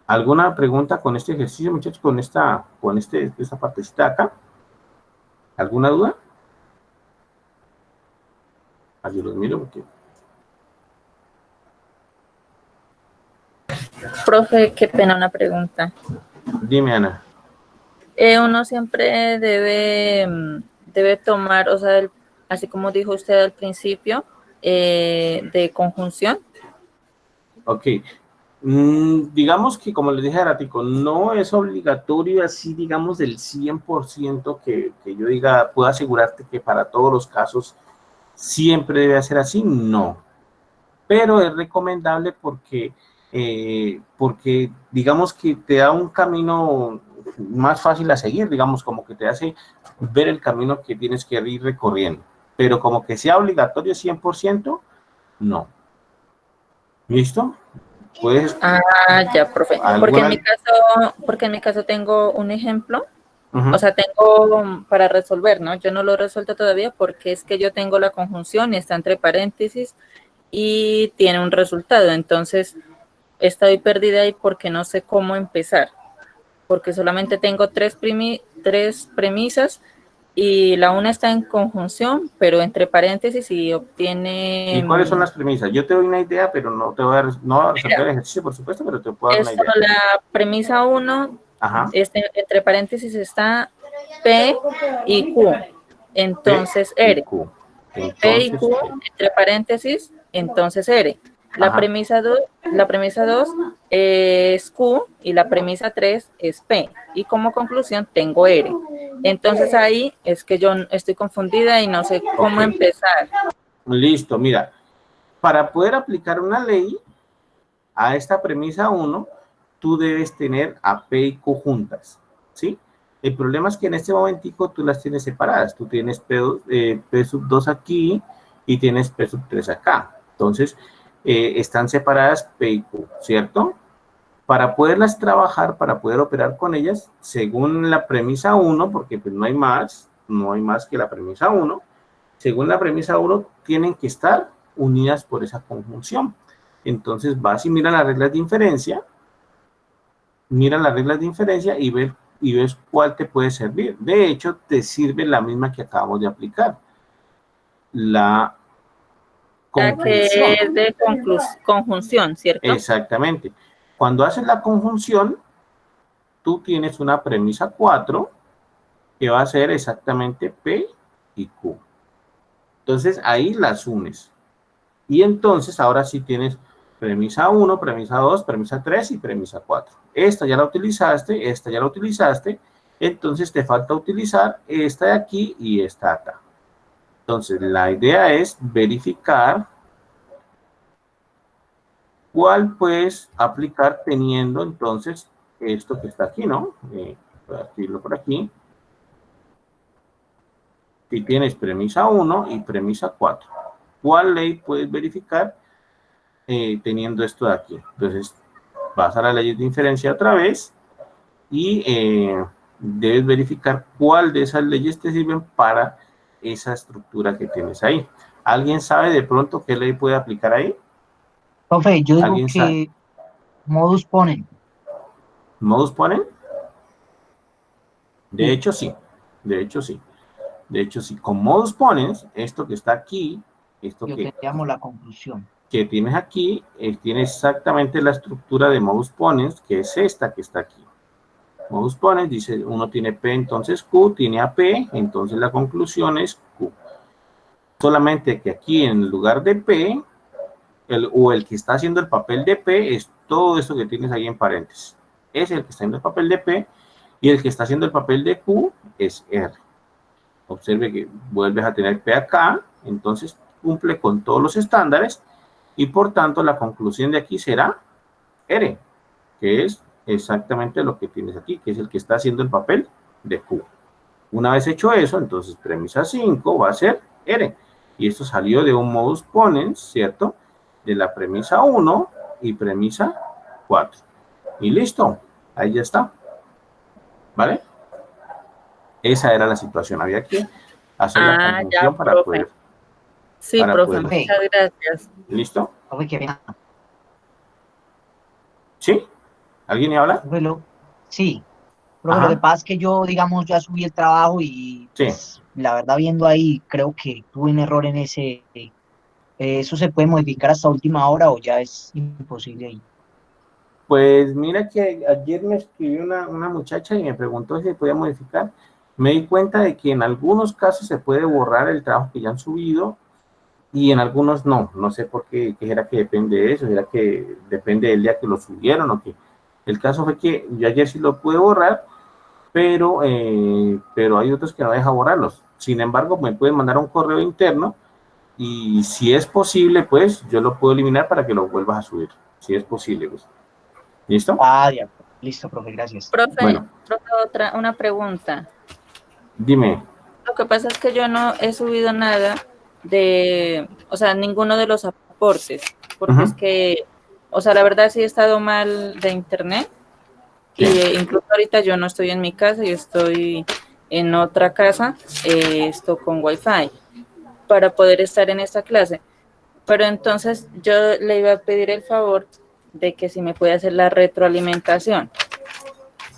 ¿Alguna pregunta con este ejercicio, muchachos, con esta partecita acá? ¿Alguna duda? Así los miro porque... Profe, qué pena una pregunta. Dime, Ana. Uno siempre debe tomar, o sea, así como dijo usted al principio, de conjunción. Ok. Digamos que, como les dije a Ratico, no es obligatorio así, digamos, del 100% que yo diga, puedo asegurarte que para todos los casos siempre debe ser así, no. Pero es recomendable porque digamos que te da un camino más fácil a seguir, digamos, como que te hace ver el camino que tienes que ir recorriendo. Pero como que sea obligatorio 100%, no. ¿Listo? Puedes... Ya, profe. Porque en mi caso tengo un ejemplo, o sea, tengo para resolver, ¿no? Yo no lo he resuelto todavía porque es que yo tengo la conjunción, está entre paréntesis y tiene un resultado. Entonces, estoy perdida ahí porque no sé cómo empezar, porque solamente tengo tres premisas y la una está en conjunción, pero entre paréntesis y obtiene... ¿Y cuáles son las premisas? Yo te doy una idea, pero no te voy a, no voy a resolver el ejercicio, por supuesto, pero te puedo dar una idea. La premisa 1, entre paréntesis está P y Q, entonces R. P y Q, entre paréntesis, entonces R. La premisa 2 es Q y la premisa 3 es P. Y como conclusión tengo R. Entonces ahí es que yo estoy confundida y no sé cómo empezar. Listo, mira. Para poder aplicar una ley a esta premisa 1, tú debes tener a P y Q juntas, ¿sí? El problema es que en este momentico tú las tienes separadas. Tú tienes P sub 2 aquí y tienes P sub 3 acá. Entonces, están separadas P y Q, ¿cierto? Para poderlas trabajar, para poder operar con ellas, según la premisa 1, porque pues no hay más que la premisa 1, según la premisa 1, tienen que estar unidas por esa conjunción. Entonces vas y miras las reglas de inferencia, y ves cuál te puede servir. De hecho, te sirve la misma que acabamos de aplicar. La conjunción. Que es de conjunción, ¿cierto? Exactamente. Cuando haces la conjunción, tú tienes una premisa 4 que va a ser exactamente P y Q. Entonces, ahí las unes. Y entonces, ahora sí tienes premisa 1, premisa 2, premisa 3 y premisa 4. Esta ya la utilizaste, entonces te falta utilizar esta de aquí y esta de acá. Entonces, la idea es verificar cuál puedes aplicar teniendo entonces esto que está aquí, ¿no? Voy a escribirlo por aquí. Si tienes premisa 1 y premisa 4, ¿cuál ley puedes verificar teniendo esto de aquí? Entonces, vas a la ley de inferencia otra vez y debes verificar cuál de esas leyes te sirven para esa estructura que tienes ahí. ¿Alguien sabe de pronto qué ley puede aplicar ahí? Profe, yo digo que modus ponens. ¿Modus ponens? De hecho, sí. De hecho, sí. De hecho, sí. Con modus ponens, esto que está aquí, esto que llamo la conclusión, que tienes aquí, tiene exactamente la estructura de modus ponens, que es esta que está aquí. Modus ponens dice, uno tiene P, entonces Q, tiene AP, entonces la conclusión es Q. Solamente que aquí en lugar de P, el que está haciendo el papel de P es todo esto que tienes ahí en paréntesis. Es el que está haciendo el papel de P y el que está haciendo el papel de Q es R. Observe que vuelves a tener P acá, entonces cumple con todos los estándares y por tanto la conclusión de aquí será R, que es exactamente lo que tienes aquí, que es el que está haciendo el papel de Q. Una vez hecho eso, entonces premisa 5 va a ser R. Y esto salió de un modus ponens, ¿cierto? De la premisa 1 y premisa 4. Y listo, ahí ya está. ¿Vale? Esa era la situación. Había que hacer la conjunción para poder. Sí, profe, muchas gracias. ¿Listo? ¿Sí? ¿Alguien me habla? Sí. Pero lo que pasa es que yo, digamos, ya subí el trabajo y pues, la verdad viendo ahí, creo que tuve un error en ese ¿Eso se puede modificar hasta última hora o ya es imposible ahí? Pues mira que ayer me escribió una muchacha y me preguntó si se podía modificar. Me di cuenta de que en algunos casos se puede borrar el trabajo que ya han subido y en algunos no. No sé por qué, que era que depende de eso, era que depende del día que lo subieron o que. El caso fue que yo ayer sí lo pude borrar, pero hay otros que no deja borrarlos. Sin embargo, me pueden mandar un correo interno y si es posible, pues yo lo puedo eliminar para que lo vuelvas a subir. Si es posible, pues. ¿Listo? Ah, ya. Listo, profe, gracias. Profe, Bueno. profe, una pregunta. Dime. Lo que pasa es que yo no he subido nada o sea, ninguno de los aportes, porque es que, o sea, la verdad sí he estado mal de internet, y incluso ahorita yo no estoy en mi casa, yo estoy en otra casa, esto con Wi-Fi, para poder estar en esta clase. Pero entonces yo le iba a pedir el favor de que si me puede hacer la retroalimentación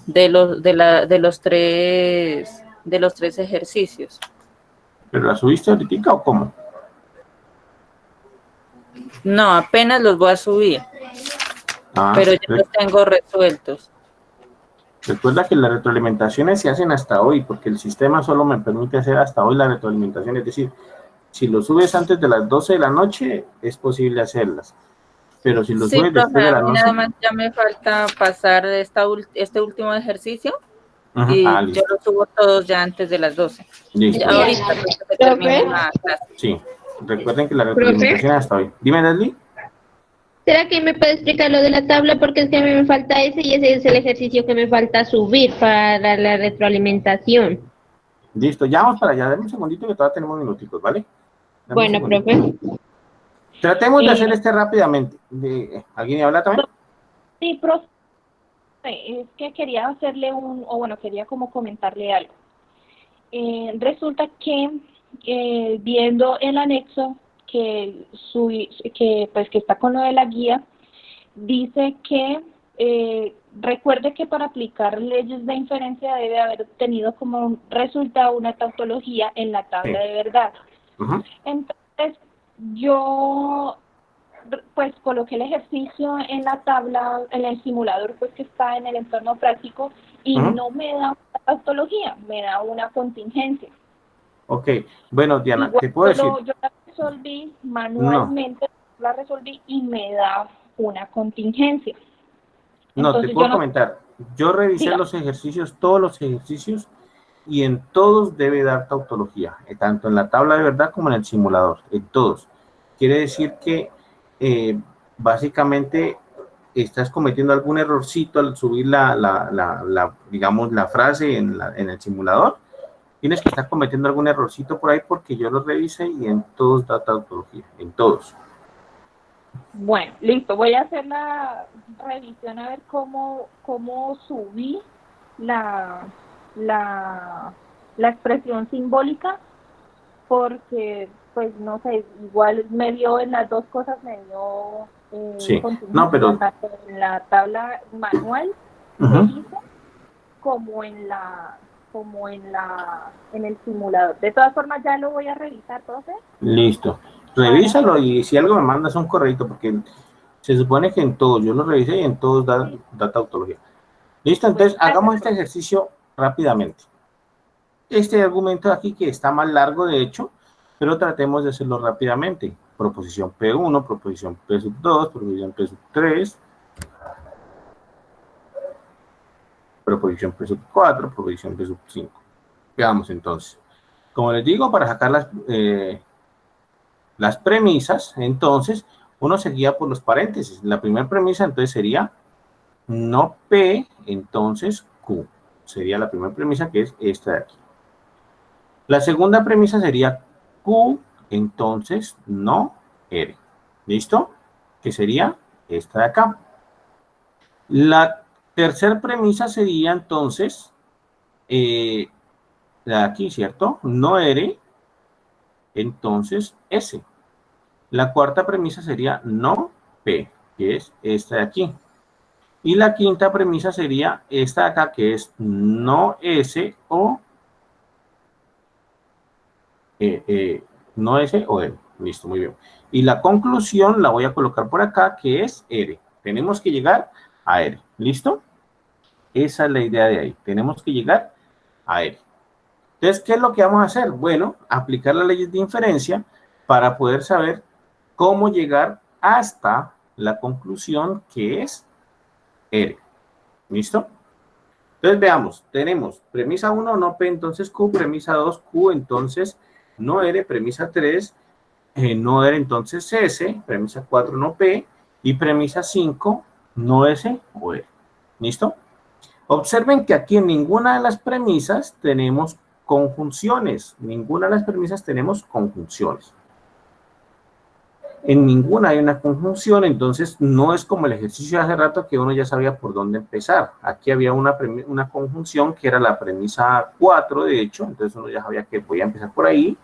de los tres ejercicios. ¿Pero la subiste ahorita o cómo? No, apenas los voy a subir, pero ya los tengo resueltos. Recuerda que las retroalimentaciones se hacen hasta hoy, porque el sistema solo me permite hacer hasta hoy la retroalimentación, es decir, si lo subes antes de las 12 de la noche, es posible hacerlas. Pero si lo subes después de la noche... nada más ya me falta pasar este último ejercicio y yo lo subo todos ya antes de las 12. Listo. Ahorita se termina la clase. Sí, recuerden que la retroalimentación es hasta hoy. Dime, Leslie. ¿Será que me puede explicar lo de la tabla? Porque es que a mí me falta ese y ese es el ejercicio que me falta subir para la retroalimentación. Listo, ya vamos para allá. Dame un segundito que todavía tenemos minuticos, ¿vale? Bueno, profe. Tratemos de hacer rápidamente. ¿Alguien habla también? Sí, profe. Es que quería hacerle quería como comentarle algo. Resulta que viendo el anexo que está con lo de la guía, dice que recuerde que para aplicar leyes de inferencia debe haber tenido como resultado una tautología en la tabla de verdad. Entonces, yo pues coloqué el ejercicio en la tabla, en el simulador pues que está en el entorno práctico y no me da una tautología, me da una contingencia. Ok, bueno, Diana, igual te puedo decir... Yo la resolví manualmente, la resolví y me da una contingencia. Entonces, te puedo comentar, yo revisé los ejercicios, todos los ejercicios, y en todos debe dar tautología, tanto en la tabla de verdad como en el simulador, en todos. Quiere decir que básicamente estás cometiendo algún errorcito al subir digamos, la frase en el simulador. Tienes que estar cometiendo algún errorcito por ahí porque yo lo revisé y en todos da tautología, en todos. Bueno, listo, voy a hacer la revisión a ver cómo subí la expresión simbólica, porque pues no sé, igual me dio en las dos cosas, me dio pero en la tabla manual que hice como en el simulador. De todas formas ya lo voy a revisar, profe. Listo, revísalo y si algo me mandas un correito, porque se supone que en todos, yo lo revisé y en todos da tautología. Listo, entonces hagamos este ejercicio rápidamente. Este argumento aquí que está más largo de hecho, pero tratemos de hacerlo rápidamente. Proposición P1, proposición P2, proposición P3, proposición P4, proposición P5. Veamos entonces. Como les digo, para sacar las premisas, entonces, uno se guía por los paréntesis. La primera premisa entonces sería no P, entonces Q. Sería la primera premisa, que es esta de aquí. La segunda premisa sería Q, entonces no R. ¿Listo? Que sería esta de acá. La tercera premisa sería entonces la de aquí, ¿cierto? No R, entonces S. La cuarta premisa sería no P, que es esta de aquí. Y la quinta premisa sería esta de acá, que es no S o no S o M. Listo, muy bien. Y la conclusión la voy a colocar por acá, que es R. Tenemos que llegar a R. ¿Listo? Esa es la idea de ahí. Tenemos que llegar a R. Entonces, ¿qué es lo que vamos a hacer? Bueno, aplicar las leyes de inferencia para poder saber cómo llegar hasta la conclusión que es R. ¿Listo? Entonces, veamos. Tenemos premisa 1, no P, entonces Q. Premisa 2, Q, entonces no R. Premisa 3, no R, entonces S. Premisa 4, no P. Y premisa 5, no S o R. ¿Listo? Observen que aquí en ninguna de las premisas tenemos conjunciones. Ninguna de las premisas tenemos conjunciones. En ninguna hay una conjunción, entonces no es como el ejercicio de hace rato que uno ya sabía por dónde empezar. Aquí había una conjunción que era la premisa 4, de hecho, entonces uno ya sabía que voy a empezar por ahí,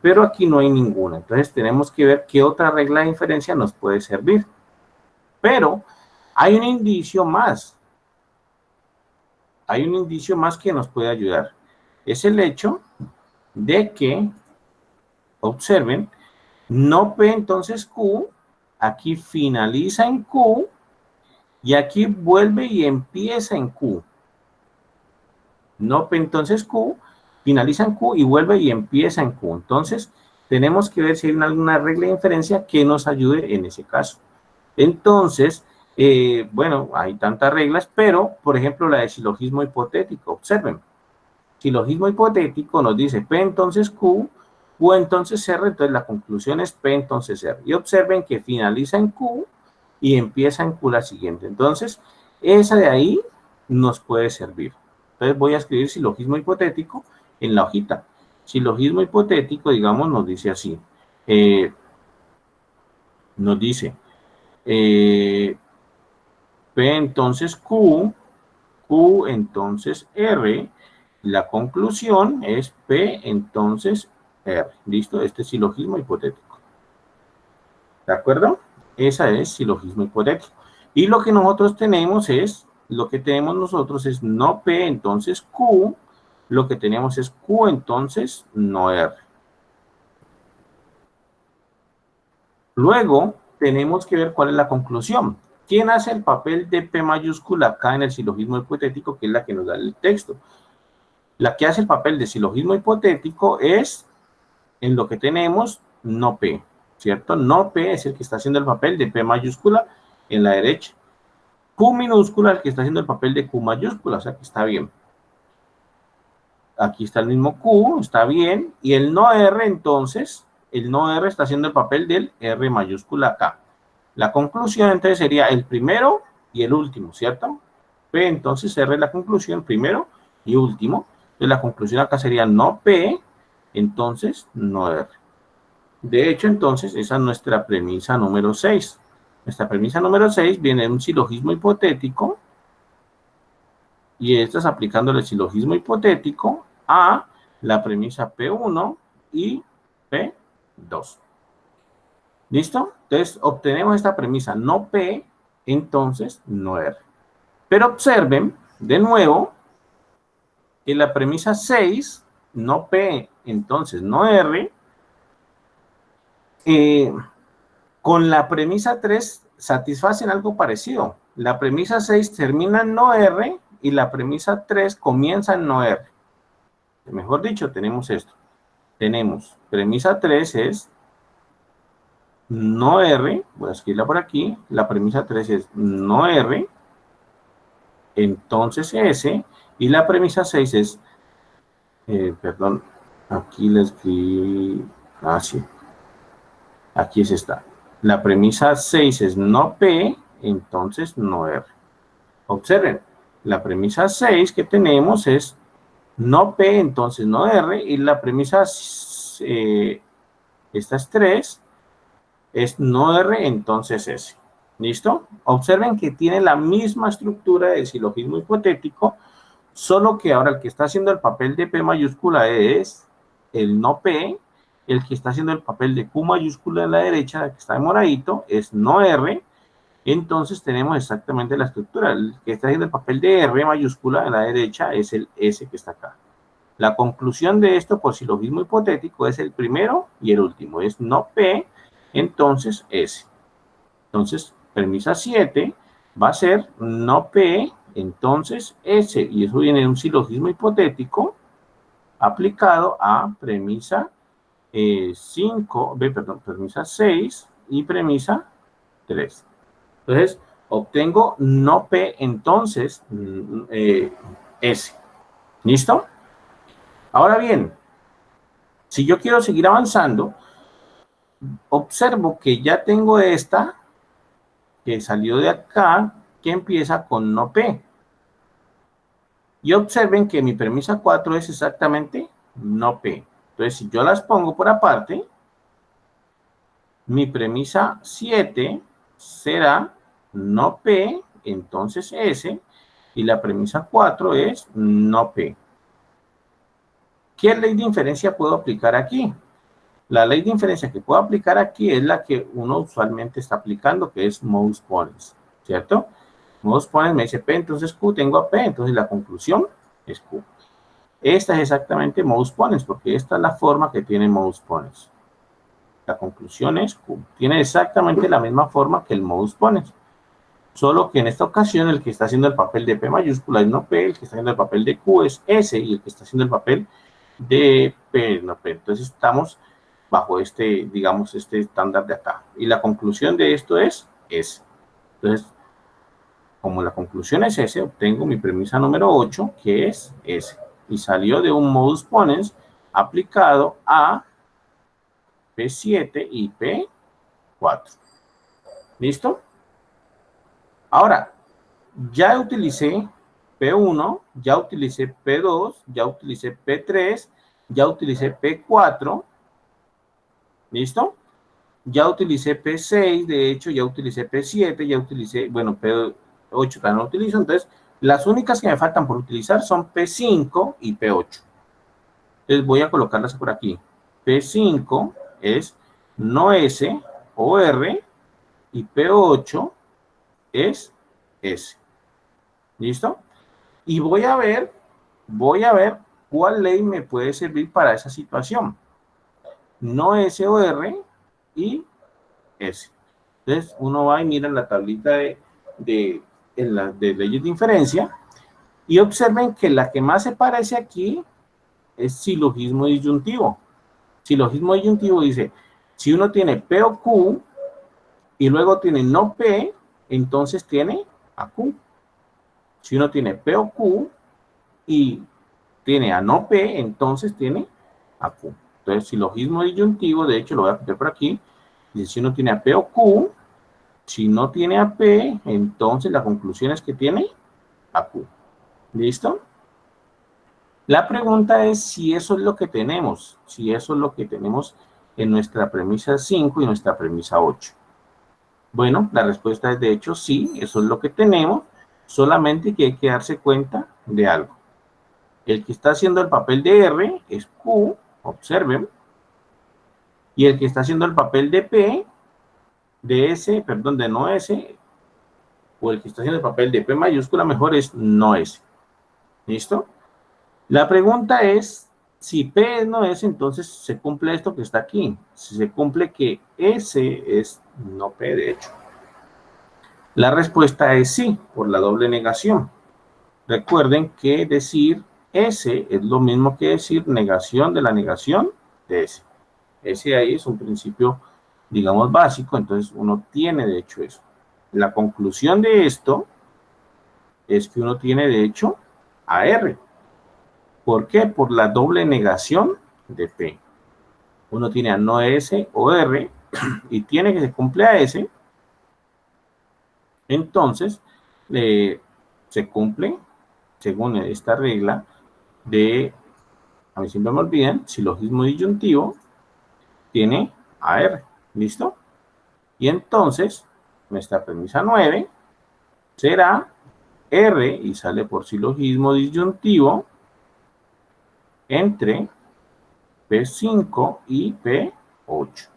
pero aquí no hay ninguna. Entonces tenemos que ver qué otra regla de inferencia nos puede servir. Pero hay un indicio más. Hay un indicio más que nos puede ayudar. Es el hecho de que, observen, no P entonces Q, aquí finaliza en Q, y aquí vuelve y empieza en Q. No P entonces Q, finaliza en Q y vuelve y empieza en Q. Entonces, tenemos que ver si hay alguna regla de inferencia que nos ayude en ese caso. Entonces, bueno, hay tantas reglas, pero, por ejemplo, la de silogismo hipotético, observen. Silogismo hipotético nos dice P entonces Q, Q entonces R, entonces la conclusión es P entonces R. Y observen que finaliza en Q y empieza en Q la siguiente. Entonces, esa de ahí nos puede servir. Entonces voy a escribir silogismo hipotético en la hojita. Silogismo hipotético, digamos, nos dice así. Nos dice P entonces Q, Q entonces R. La conclusión es P entonces R. ¿Listo? Este es silogismo hipotético. ¿De acuerdo? Esa es silogismo hipotético. Y lo que nosotros tenemos es, no P entonces Q, lo que tenemos es Q entonces no R. Luego tenemos que ver cuál es la conclusión. ¿Quién hace el papel de P mayúscula acá en el silogismo hipotético, que es la que nos da el texto? La que hace el papel de silogismo hipotético es, en lo que tenemos, no P, ¿cierto? No P es el que está haciendo el papel de P mayúscula en la derecha. Q minúscula el que está haciendo el papel de Q mayúscula, o sea que está bien. Aquí está el mismo Q, está bien. Y el no R, entonces, el no R está haciendo el papel del R mayúscula acá. La conclusión, entonces, sería el primero y el último, ¿cierto? P, entonces, R es la conclusión, primero y último. Entonces, la conclusión acá sería no P, entonces, no R. De hecho, entonces, esa es nuestra premisa número 6. Nuestra premisa número 6 viene de un silogismo hipotético, y esta es aplicándole el silogismo hipotético a la premisa P1 y P2. ¿Listo? Entonces, obtenemos esta premisa no P, entonces, no R. Pero observen, de nuevo, que la premisa 6, no P, entonces, no R, con la premisa 3 satisfacen algo parecido. La premisa 6 termina en no R y la premisa 3 comienza en no R. Mejor dicho, tenemos esto. Tenemos premisa 3 es no R, voy a escribirla por aquí, la premisa 3 es no R, entonces S, y la premisa 6 es, perdón, aquí la escribí, sí, aquí es esta. La premisa 6 es no P, entonces no R. Observen, la premisa 6 que tenemos es no P, entonces no R, y la premisa, esta es 3, es no R, entonces S. ¿Listo? Observen que tiene la misma estructura de silogismo hipotético, solo que ahora el que está haciendo el papel de P mayúscula es el no P, el que está haciendo el papel de Q mayúscula en la derecha, el que está en moradito, es no R. Entonces tenemos exactamente la estructura. El que está haciendo el papel de R mayúscula en la derecha es el S que está acá. La conclusión de esto por silogismo hipotético es el primero y el último. Es no P, entonces S. Entonces, premisa 7 va a ser no P, entonces S. Y eso viene de un silogismo hipotético aplicado a premisa 6 y premisa 3. Entonces, obtengo no P, entonces S. ¿Listo? Ahora bien, si yo quiero seguir avanzando, observo que ya tengo esta que salió de acá, que empieza con no P. Y observen que mi premisa 4 es exactamente no P. Entonces, si yo las pongo por aparte, mi premisa 7 será no P, entonces S, y la premisa 4 es no P. ¿Qué ley de inferencia puedo aplicar aquí? La ley de inferencia que puedo aplicar aquí es la que uno usualmente está aplicando, que es modus ponens, ¿cierto? Modus ponens me dice P, entonces Q, tengo a P, entonces la conclusión es Q. Esta es exactamente modus ponens, porque esta es la forma que tiene modus ponens. La conclusión es Q. Tiene exactamente la misma forma que el modus ponens. Solo que en esta ocasión el que está haciendo el papel de P mayúscula es no P, el que está haciendo el papel de Q es S, y el que está haciendo el papel de P es no P. Entonces estamos bajo este, digamos, este estándar de acá. Y la conclusión de esto es S. Entonces, como la conclusión es S, obtengo mi premisa número 8, que es S. Y salió de un modus ponens aplicado a P7 y P4. ¿Listo? Ahora, ya utilicé P1, ya utilicé P2, ya utilicé P3, ya utilicé P4. ¿Listo? Ya utilicé P6, de hecho, ya utilicé P7, ya utilicé, bueno, P8 también lo utilizo. Entonces, las únicas que me faltan por utilizar son P5 y P8. Entonces, voy a colocarlas por aquí. P5 es no S o R y P8 es S. ¿Listo? Y voy a ver cuál ley me puede servir para esa situación. No S o R y S. Entonces, uno va y mira la tablita de leyes de inferencia y observen que la que más se parece aquí es silogismo disyuntivo. Silogismo disyuntivo dice, si uno tiene P o Q y luego tiene no P, entonces tiene a Q. Si uno tiene P o Q y tiene a no P, entonces tiene a Q. Entonces, silogismo disyuntivo, de hecho, lo voy a poner por aquí. Dice, si uno tiene a P o Q, si no tiene a P, entonces la conclusión es que tiene a Q. ¿Listo? La pregunta es si eso es lo que tenemos. Si eso es lo que tenemos en nuestra premisa 5 y nuestra premisa 8. Bueno, la respuesta es de hecho sí, eso es lo que tenemos. Solamente que hay que darse cuenta de algo. El que está haciendo el papel de R es Q, observen. Y el que está haciendo el papel de P, de S, perdón, de no S, o el que está haciendo el papel de P mayúscula, mejor es no S. ¿Listo? La pregunta es, si P es no S, entonces se cumple esto que está aquí. Si se cumple que S es no P, de hecho. La respuesta es sí, por la doble negación. Recuerden que decir S es lo mismo que decir negación de la negación de S. Ese ahí es un principio, digamos, básico, entonces uno tiene de hecho eso. La conclusión de esto es que uno tiene de hecho a R. ¿Por qué? Por la doble negación de P. Uno tiene a no S o R y tiene que se cumple a S. Entonces, se cumple, según esta regla de, a mí siempre me olvidan, silogismo disyuntivo, tiene a R. ¿Listo? Y entonces, nuestra premisa 9 será R, y sale por silogismo disyuntivo, entre P5 y P8.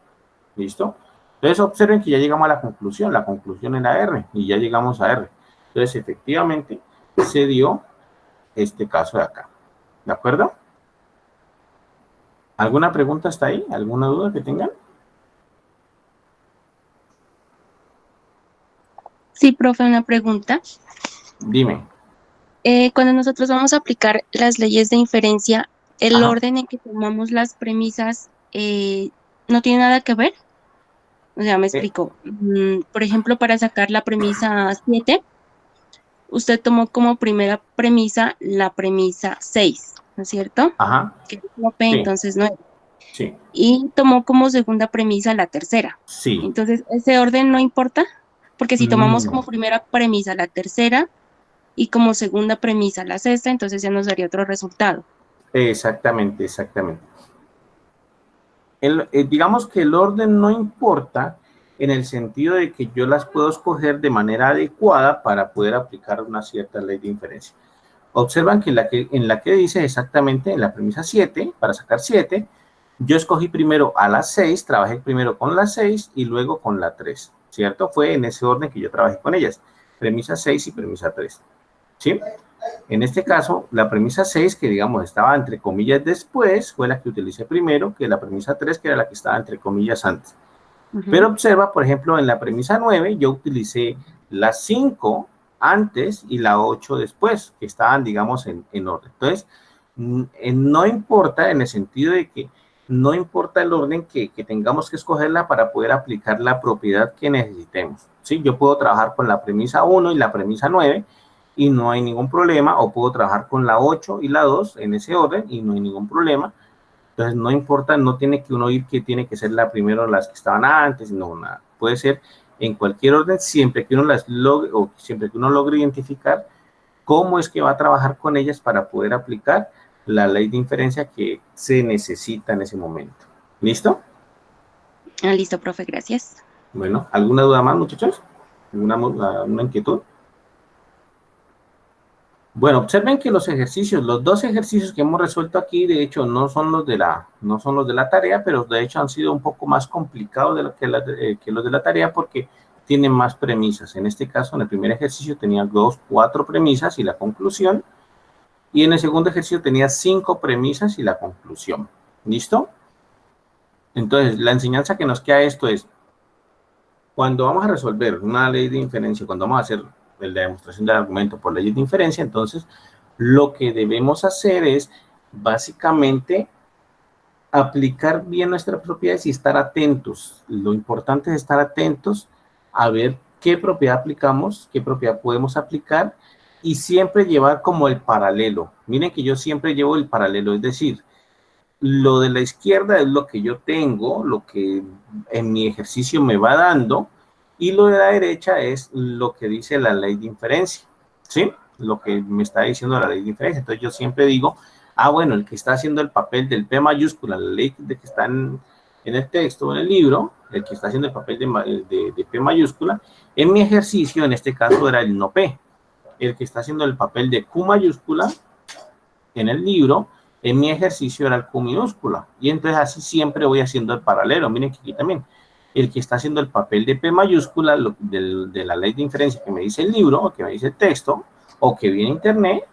¿Listo? Entonces observen que ya llegamos a la conclusión era R, y ya llegamos a R. Entonces efectivamente se dio este caso de acá. ¿De acuerdo? ¿Alguna pregunta hasta ahí? ¿Alguna duda que tengan? Sí, profe, una pregunta. Dime. Cuando nosotros vamos a aplicar las leyes de inferencia, ¿el Ajá. orden en que tomamos las premisas no tiene nada que ver? O sea, me explico. Por ejemplo, para sacar la premisa 7, usted tomó como primera premisa la premisa 6, ¿no es cierto? Ajá. Que es como P, Sí, entonces 9. sí, Y tomó como segunda premisa la tercera. sí. Entonces, ¿ese orden no importa? Porque si tomamos No. como primera premisa la tercera y como segunda premisa la sexta, entonces ya nos daría otro resultado. Exactamente, exactamente. Digamos que el orden no importa en el sentido de que yo las puedo escoger de manera adecuada para poder aplicar una cierta ley de inferencia. Observan que en la que dice exactamente en la premisa 7, para sacar 7, yo escogí primero a las 6, trabajé primero con la 6 y luego con la 3, ¿cierto? Fue en ese orden que yo trabajé con ellas, premisa 6 y premisa 3, ¿sí? En este caso, la premisa 6, que digamos estaba entre comillas después, fue la que utilicé primero, que la premisa 3, que era la que estaba entre comillas antes. Pero observa, por ejemplo, en la premisa 9, yo utilicé la 5 antes y la 8 después, que estaban, digamos, en orden. Entonces, no importa en el sentido de que no importa el orden que tengamos que escogerla para poder aplicar la propiedad que necesitemos, ¿sí? Yo puedo trabajar con la premisa 1 y la premisa 9 y no hay ningún problema, o puedo trabajar con la 8 y la 2 en ese orden y no hay ningún problema. Entonces, no importa, no tiene que uno ir que tiene que ser la primera o las que estaban antes, no, nada. Puede ser en cualquier orden, siempre que uno las logre, o siempre que uno logre identificar cómo es que va a trabajar con ellas para poder aplicar la ley de inferencia que se necesita en ese momento. ¿Listo? Listo, profe, gracias. Bueno, ¿alguna duda más, muchachos? ¿Alguna inquietud? Bueno, observen que los ejercicios, los dos ejercicios que hemos resuelto aquí, de hecho, no son los de la tarea, pero de hecho han sido un poco más complicados que los de la tarea porque tienen más premisas. En este caso, en el primer ejercicio tenía 4 premisas y la conclusión, y en el segundo ejercicio tenía 5 premisas y la conclusión. ¿Listo? Entonces, la enseñanza que nos queda esto es, cuando vamos a resolver una ley de inferencia, cuando vamos a hacer la demostración del argumento por leyes de inferencia, entonces lo que debemos hacer es básicamente aplicar bien nuestras propiedades y estar atentos. Lo importante es estar atentos a ver qué propiedad aplicamos, qué propiedad podemos aplicar y siempre llevar como el paralelo. Miren que yo siempre llevo el paralelo, es decir, lo de la izquierda es lo que yo tengo, lo que en mi ejercicio me va dando, y lo de la derecha es lo que dice la ley de inferencia, ¿sí? Lo que me está diciendo la ley de inferencia. Entonces yo siempre digo, bueno, el que está haciendo el papel del P mayúscula, la ley de que está en el texto, en el libro, el que está haciendo el papel de P mayúscula, en mi ejercicio, en este caso, era el no P. El que está haciendo el papel de Q mayúscula, en el libro, en mi ejercicio era el Q minúscula. Y entonces así siempre voy haciendo el paralelo. Miren que aquí también. El que está haciendo el papel de P mayúscula, de la ley de inferencia que me dice el libro, o que me dice el texto, o que viene internet,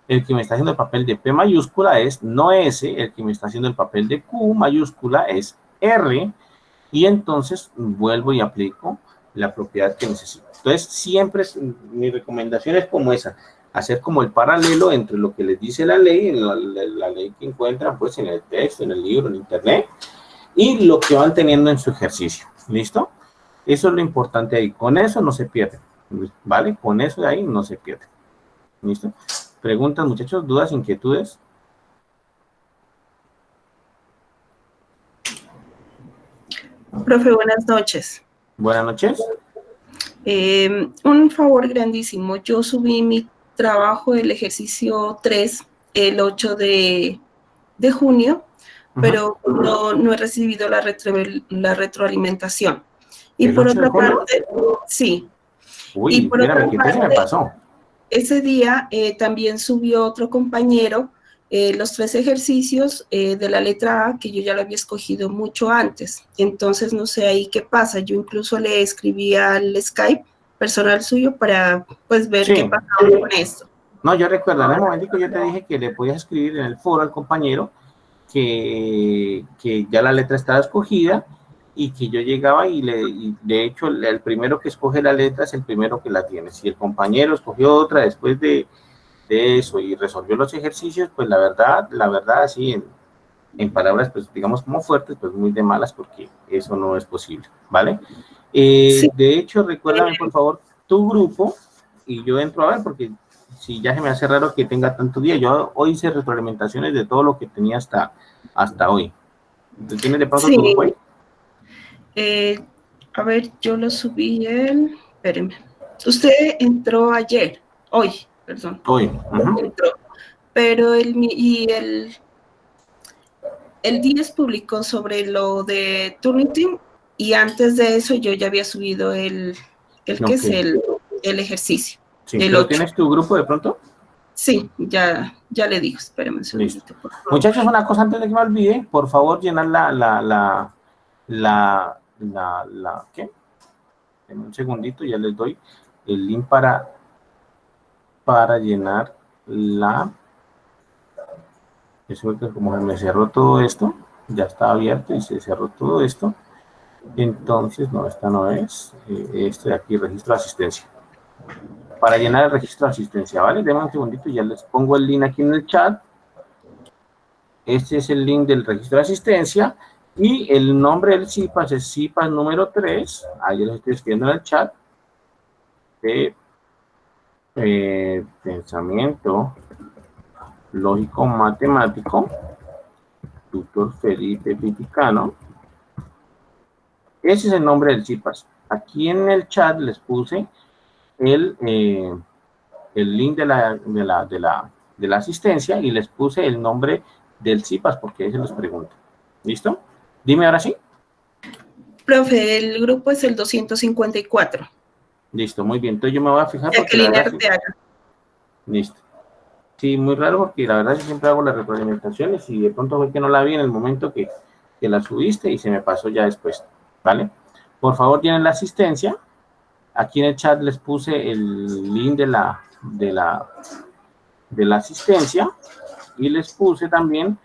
el que me está haciendo el papel de P mayúscula es no S, el que me está haciendo el papel de Q mayúscula es R, y entonces vuelvo y aplico la propiedad que necesito. Entonces, siempre mi recomendación es como esa, hacer como el paralelo entre lo que les dice la ley, la ley que encuentran pues en el texto, en el libro, en internet, y lo que van teniendo en su ejercicio. ¿Listo? Eso es lo importante ahí. Con eso no se pierde. ¿Vale? Con eso de ahí no se pierde. ¿Listo? ¿Preguntas, muchachos? ¿Dudas, inquietudes? Profe, buenas noches. Buenas noches. Un favor grandísimo. Yo subí mi trabajo del ejercicio 3 el 8 de junio, pero no he recibido la retroalimentación. Y por otra parte, sí. Uy, y por otra ¿qué parte, me pasó? Ese día también subió otro compañero los 3 ejercicios de la letra A, que yo ya lo había escogido mucho antes. Entonces, no sé ahí qué pasa. Yo incluso le escribí al Skype personal suyo para, pues, ver qué pasaba con esto. No, yo recuerdo, en el momento que yo te dije que le podías escribir en el foro al compañero que ya la letra estaba escogida y que yo llegaba y de hecho el primero que escoge la letra es el primero que la tiene. Si el compañero escogió otra después de eso y resolvió los ejercicios, pues la verdad, así en palabras, pues digamos como fuertes, pues muy de malas, porque eso no es posible, ¿vale? Sí. De hecho, recuérdame por favor tu grupo y yo entro a ver, porque si ya se me hace raro que tenga tanto día. Yo hoy hice retroalimentaciones de todo lo que tenía hasta hoy. ¿Tienes de pronto tu grupo ahí? A ver, yo lo subí espéreme. Usted entró ayer, hoy, perdón. Hoy. Entró, pero el 10 publicó sobre lo de Turnitin y antes de eso yo ya había subido el que es el ejercicio. Sí, ¿pero tienes tu grupo de pronto? Sí, ya le digo, espérame un segundito. Muchachos, una cosa antes de que me olvide, por favor, llenar ¿qué? En un segundito, ya les doy el link para llenar eso es que como se me cerró todo esto, ya está abierto y se cerró todo esto. Entonces, no, esta no es. Este de aquí, registro de asistencia. Para llenar el registro de asistencia, ¿vale? Denme un segundito y ya les pongo el link aquí en el chat. Este es el link del registro de asistencia y el nombre del CIPAS es CIPAS número 3. Ahí les estoy escribiendo en el chat. De pensamiento lógico matemático, tutor Felipe Piticano. Ese es el nombre del CIPAS. Aquí en el chat les puse el link de la asistencia y les puse el nombre del CIPAS porque ahí se los pregunto. ¿Listo? Dime ahora sí. Profe, el grupo es el 254. Listo, muy bien. Entonces yo me voy a fijar porque la verdad, listo. Sí, muy raro porque la verdad yo siempre hago las retroalimentaciones y de pronto fue que no la vi en el momento que la subiste y se me pasó ya después, ¿vale? Por favor, tienen la asistencia. Aquí en el chat les puse el link de la asistencia y les puse también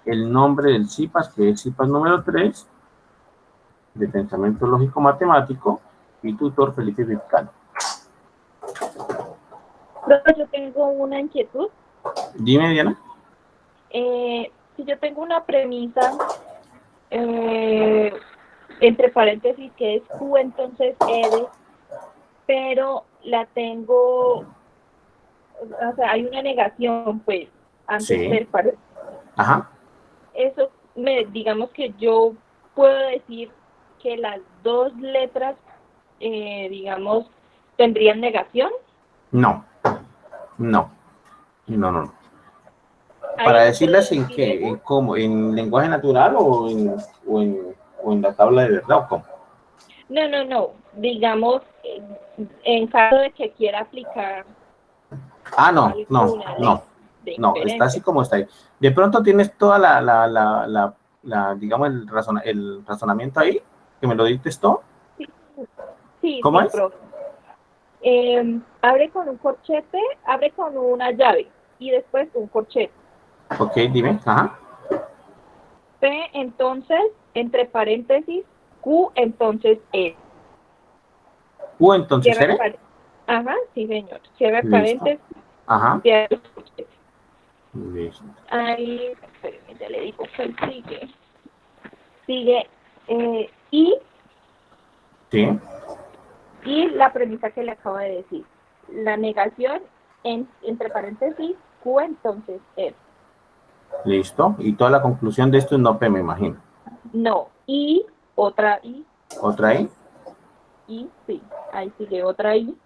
el nombre del CIPAS, que es CIPAS número 3, de pensamiento lógico matemático, y tutor Felipe Piticano. Yo tengo una inquietud. Dime, Diana. Si yo tengo una premisa entre paréntesis que es Q, entonces R, pero la tengo, o sea, hay una negación, pues, antes del paréntesis. Ajá. Eso, digamos que yo puedo decir que las dos letras, digamos, tendrían negación. No. Para decirlas en qué, en cómo, en lenguaje natural o en la tabla de verdad o cómo. No. Digamos, en caso de que quiera aplicar. No, está así como está ahí. De pronto tienes toda digamos, el razonamiento ahí, que me lo dictes todo. Sí, ¿Cómo es? Profe. Abre con un corchete, abre con una llave y después un corchete. Ok, dime, ajá. P, entonces, entre paréntesis, Q, entonces E. Q, entonces R. Ajá, sí, señor. Cierra paréntesis. Ajá. Listo. Ahí, espérenme, ya le digo que sigue. Sigue I. Sí. Y la premisa que le acabo de decir. La negación entre paréntesis, Q, entonces R. Listo. Y toda la conclusión de esto es no P, me imagino. No. I, otra I. ¿Otra I? I, sí. Ahí sigue otra I.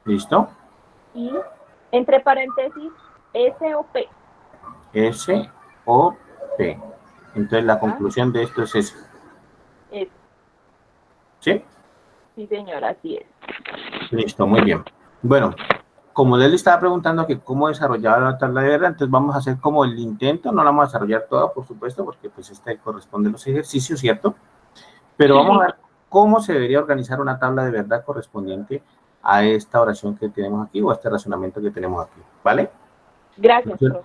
¿Listo? Y entre paréntesis, S o P. S o P. Entonces la conclusión de esto es esa. ¿Sí? Sí, señor, así es. Listo, muy bien. Bueno, como le estaba preguntando que cómo desarrollar la tabla de verdad, entonces vamos a hacer como el intento, no la vamos a desarrollar toda, por supuesto, porque pues esta corresponde a los ejercicios, ¿cierto? Pero vamos a ver cómo se debería organizar una tabla de verdad correspondiente a esta oración que tenemos aquí o a este razonamiento que tenemos aquí, ¿vale? Gracias, profe.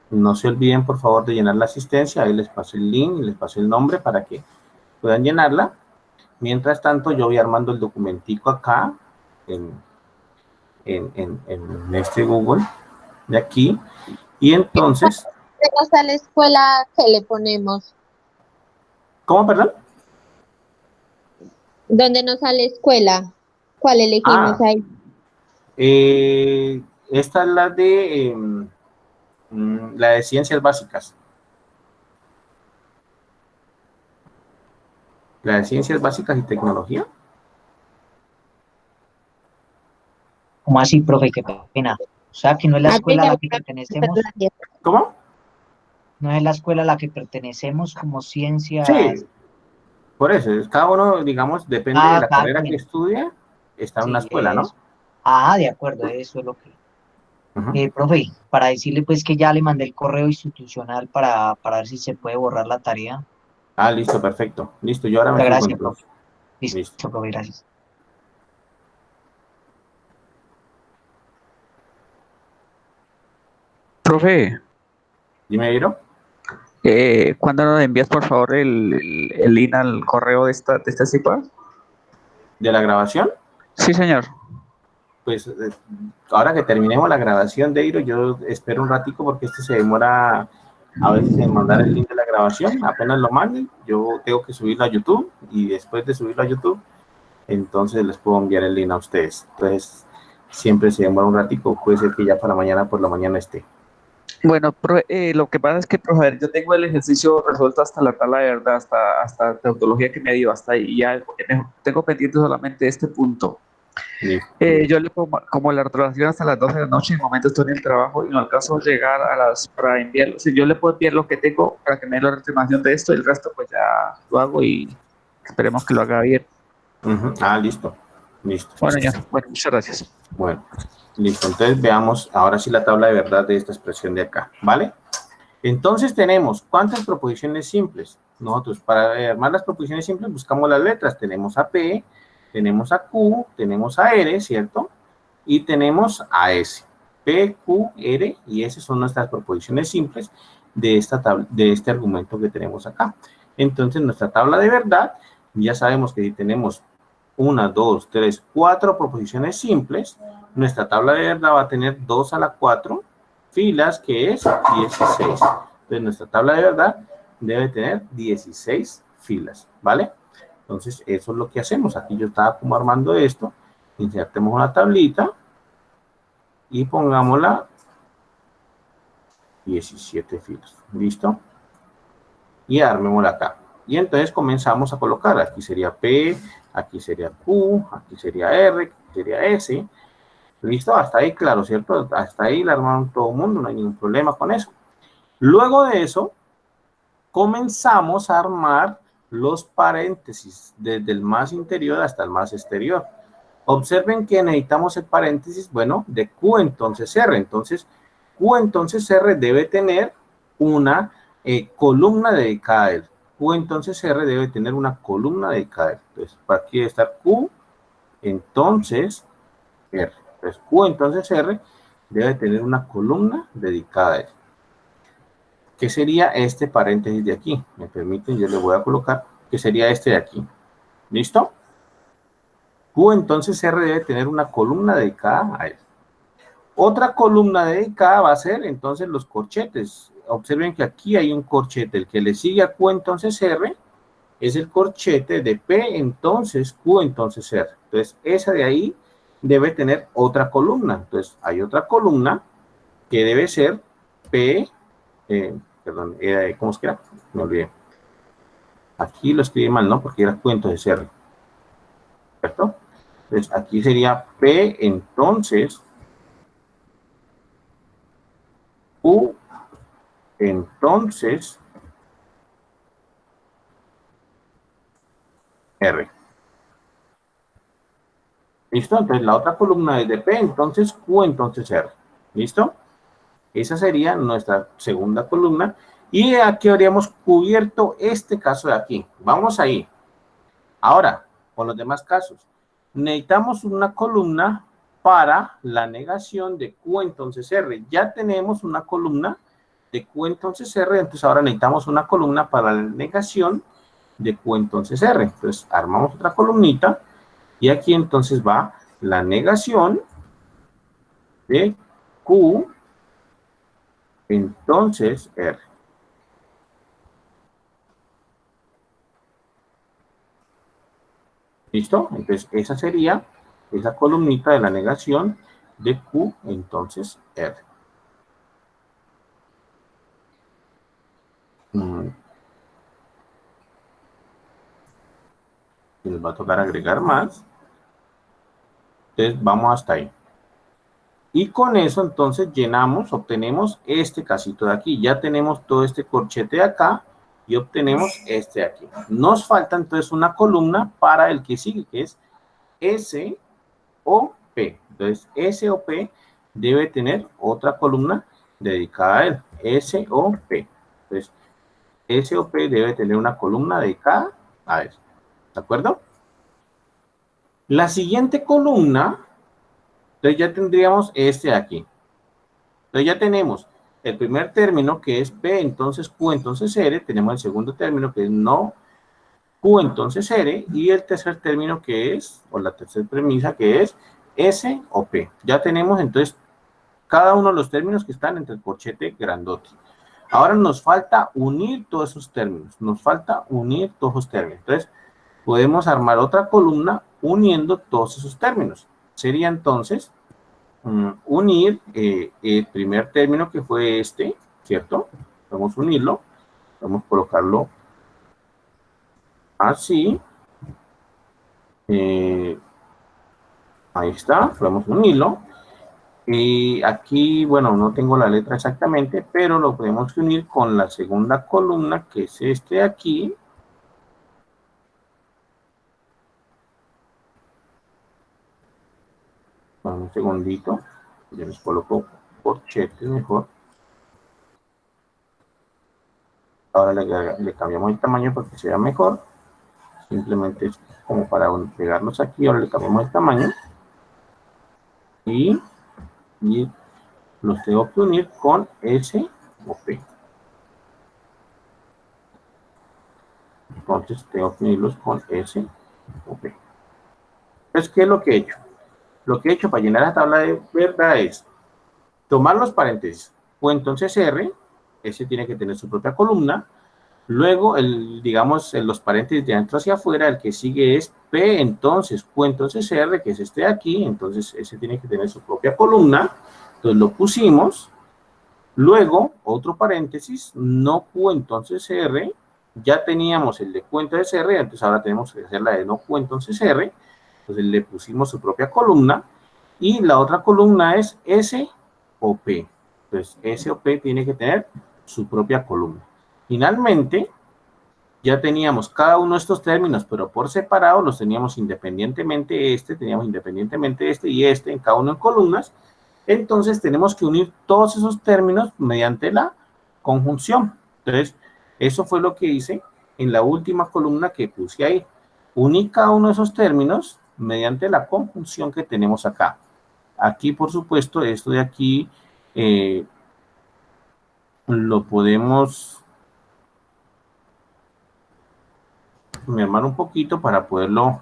No se olviden, por favor, de llenar la asistencia. Ahí les paso el link y les paso el nombre para que puedan llenarla. Mientras tanto, yo voy armando el documentico acá en este Google de aquí. Y entonces... Tenemos a la escuela, ¿qué le ponemos? ¿Cómo, perdón? ¿Dónde nos sale escuela? ¿Cuál elegimos ahí? Esta es la de ciencias básicas. La de ciencias básicas y tecnología. ¿Cómo así, profe? Qué pena. O sea, que no es la escuela a la que pertenecemos. ¿Cómo? No es la escuela a la que pertenecemos como ciencias. Sí, por eso, cada uno, digamos, depende de la carrera que estudia, está en una escuela, ¿no? De acuerdo, eso es lo que... profe, para decirle pues que ya le mandé el correo institucional para ver si se puede borrar la tarea. Listo, perfecto. Listo, yo ahora me Gracias, fijo, profe. Listo, profe, gracias. Profe. Dime, Iro. ¿Cuándo nos envías, por favor, el link al correo de esta cita? ¿De la grabación? Sí, señor. Pues ahora que terminemos la grabación de Iro, yo espero un ratico porque se demora a veces en mandar el link de la grabación. Apenas lo manden, yo tengo que subirlo a YouTube y después de subirlo a YouTube, entonces les puedo enviar el link a ustedes. Entonces, siempre se demora un ratico, puede ser que ya para mañana por la mañana esté. Bueno, lo que pasa es que, profesor, yo tengo el ejercicio resuelto hasta la tabla de verdad, hasta tautología que me dio, hasta ahí, ya tengo pendiente solamente este punto. Yo le pongo como la relación hasta las 12 de la noche, en el momento estoy en el trabajo y no alcanzo a llegar para enviarlo. Si yo le puedo enviar lo que tengo para que me dé la reclamación de esto, el resto pues ya lo hago y esperemos que lo haga bien. Listo. Bueno, ya, muchas gracias. Bueno, listo. Entonces veamos ahora sí la tabla de verdad de esta expresión de acá, ¿vale? Entonces tenemos, ¿cuántas proposiciones simples? Nosotros para armar las proposiciones simples buscamos las letras. Tenemos a P, tenemos a Q, tenemos a R, ¿cierto? Y tenemos a S. P, Q, R y S son nuestras proposiciones simples de este argumento que tenemos acá. Entonces, nuestra tabla de verdad, ya sabemos que si tenemos 1, 2, 3, 4 proposiciones simples, nuestra tabla de verdad va a tener 2 a la 4 filas, que es 16. Entonces, nuestra tabla de verdad debe tener 16 filas, ¿vale? Entonces, eso es lo que hacemos. Aquí yo estaba como armando esto. Insertemos una tablita y pongámosla 17 filas. ¿Listo? Y armémosla acá. Y entonces comenzamos a colocar. Aquí sería P, aquí sería Q, aquí sería R, aquí sería S. ¿Listo? Hasta ahí, claro, ¿cierto? Hasta ahí la armaron todo el mundo, no hay ningún problema con eso. Luego de eso, comenzamos a armar los paréntesis desde el más interior hasta el más exterior. Observen que necesitamos el paréntesis, bueno, de Q entonces R. Entonces, Q entonces R debe tener una columna dedicada a él. Q entonces R debe tener una columna dedicada a él. Entonces, aquí debe estar Q entonces R. Entonces, Q entonces R debe tener una columna dedicada a él. ¿Qué sería este paréntesis de aquí? Me permiten, yo le voy a colocar, que sería este de aquí. ¿Listo? Q entonces R debe tener una columna dedicada a él. Otra columna dedicada va a ser entonces los corchetes. Observen que aquí hay un corchete. El que le sigue a Q entonces R es el corchete de P entonces Q entonces R. Entonces esa de ahí debe tener otra columna. Entonces hay otra columna que debe ser P, perdón, ¿cómo es que era? Me olvidé. Aquí lo escribí mal, ¿no? Porque era Q entonces R. ¿Cierto? Entonces aquí sería P entonces Q entonces R. ¿Listo? Entonces la otra columna es de P entonces Q entonces R. ¿Listo? Esa sería nuestra segunda columna. Y aquí habríamos cubierto este caso de aquí. Vamos ahí. Ahora, con los demás casos. Necesitamos una columna para la negación de Q entonces R. Ya tenemos una columna de Q entonces R, entonces ahora necesitamos una columna para la negación de Q entonces R. Entonces armamos otra columnita y aquí entonces va la negación de Q entonces R. ¿Listo? Entonces esa sería esa columnita de la negación de Q entonces R. Y nos va a tocar agregar más. Entonces vamos hasta ahí. Y con eso entonces llenamos, obtenemos este casito de aquí. Ya tenemos todo este corchete de acá y obtenemos este de aquí. Nos falta entonces una columna para el que sigue, que es S o P. Entonces S o P debe tener otra columna dedicada a él. S o P. Entonces S o P debe tener una columna dedicada a él. ¿De acuerdo? La siguiente columna, entonces ya tendríamos este de aquí. Entonces ya tenemos el primer término que es P, entonces Q, entonces R. Tenemos el segundo término que es no Q, entonces R. Y el tercer término que es, o la tercera premisa que es S o P. Ya tenemos entonces cada uno de los términos que están entre el corchete grandote. Ahora nos falta unir todos esos términos. Nos falta unir todos esos términos. Entonces podemos armar otra columna uniendo todos esos términos. Sería entonces unir el primer término que fue este, ¿cierto? Vamos a unirlo. Vamos a colocarlo así. Ahí está. Podemos unirlo. Y aquí, bueno, no tengo la letra exactamente, pero lo podemos unir con la segunda columna, que es este de aquí. Un segundito, yo les coloco corchete mejor. Ahora le cambiamos el tamaño para que sea mejor. Simplemente es como para pegarlos aquí. Ahora le cambiamos el tamaño. Y los tengo que unir con S o P. Entonces tengo que unirlos con S o P. Entonces, ¿qué es lo que he hecho? Lo que he hecho para llenar la tabla de verdad es tomar los paréntesis. O entonces R, ese tiene que tener su propia columna. Luego, digamos, en los paréntesis de adentro hacia afuera, el que sigue es P, entonces Q, entonces R, que es este de aquí. Entonces, ese tiene que tener su propia columna. Entonces, lo pusimos. Luego, otro paréntesis, no Q, entonces R. Ya teníamos el de Q, entonces R. Entonces, ahora tenemos que hacer la de no Q, entonces R. Entonces, le pusimos su propia columna. Y la otra columna es S o P. Entonces, S o P tiene que tener su propia columna. Finalmente, ya teníamos cada uno de estos términos, pero por separado los teníamos independientemente teníamos independientemente y este, en cada uno en columnas. Entonces, tenemos que unir todos esos términos mediante la conjunción. Entonces, eso fue lo que hice en la última columna que puse ahí. Uní cada uno de esos términos mediante la conjunción que tenemos acá. Aquí, por supuesto, esto de aquí lo podemos mermar un poquito para poderlo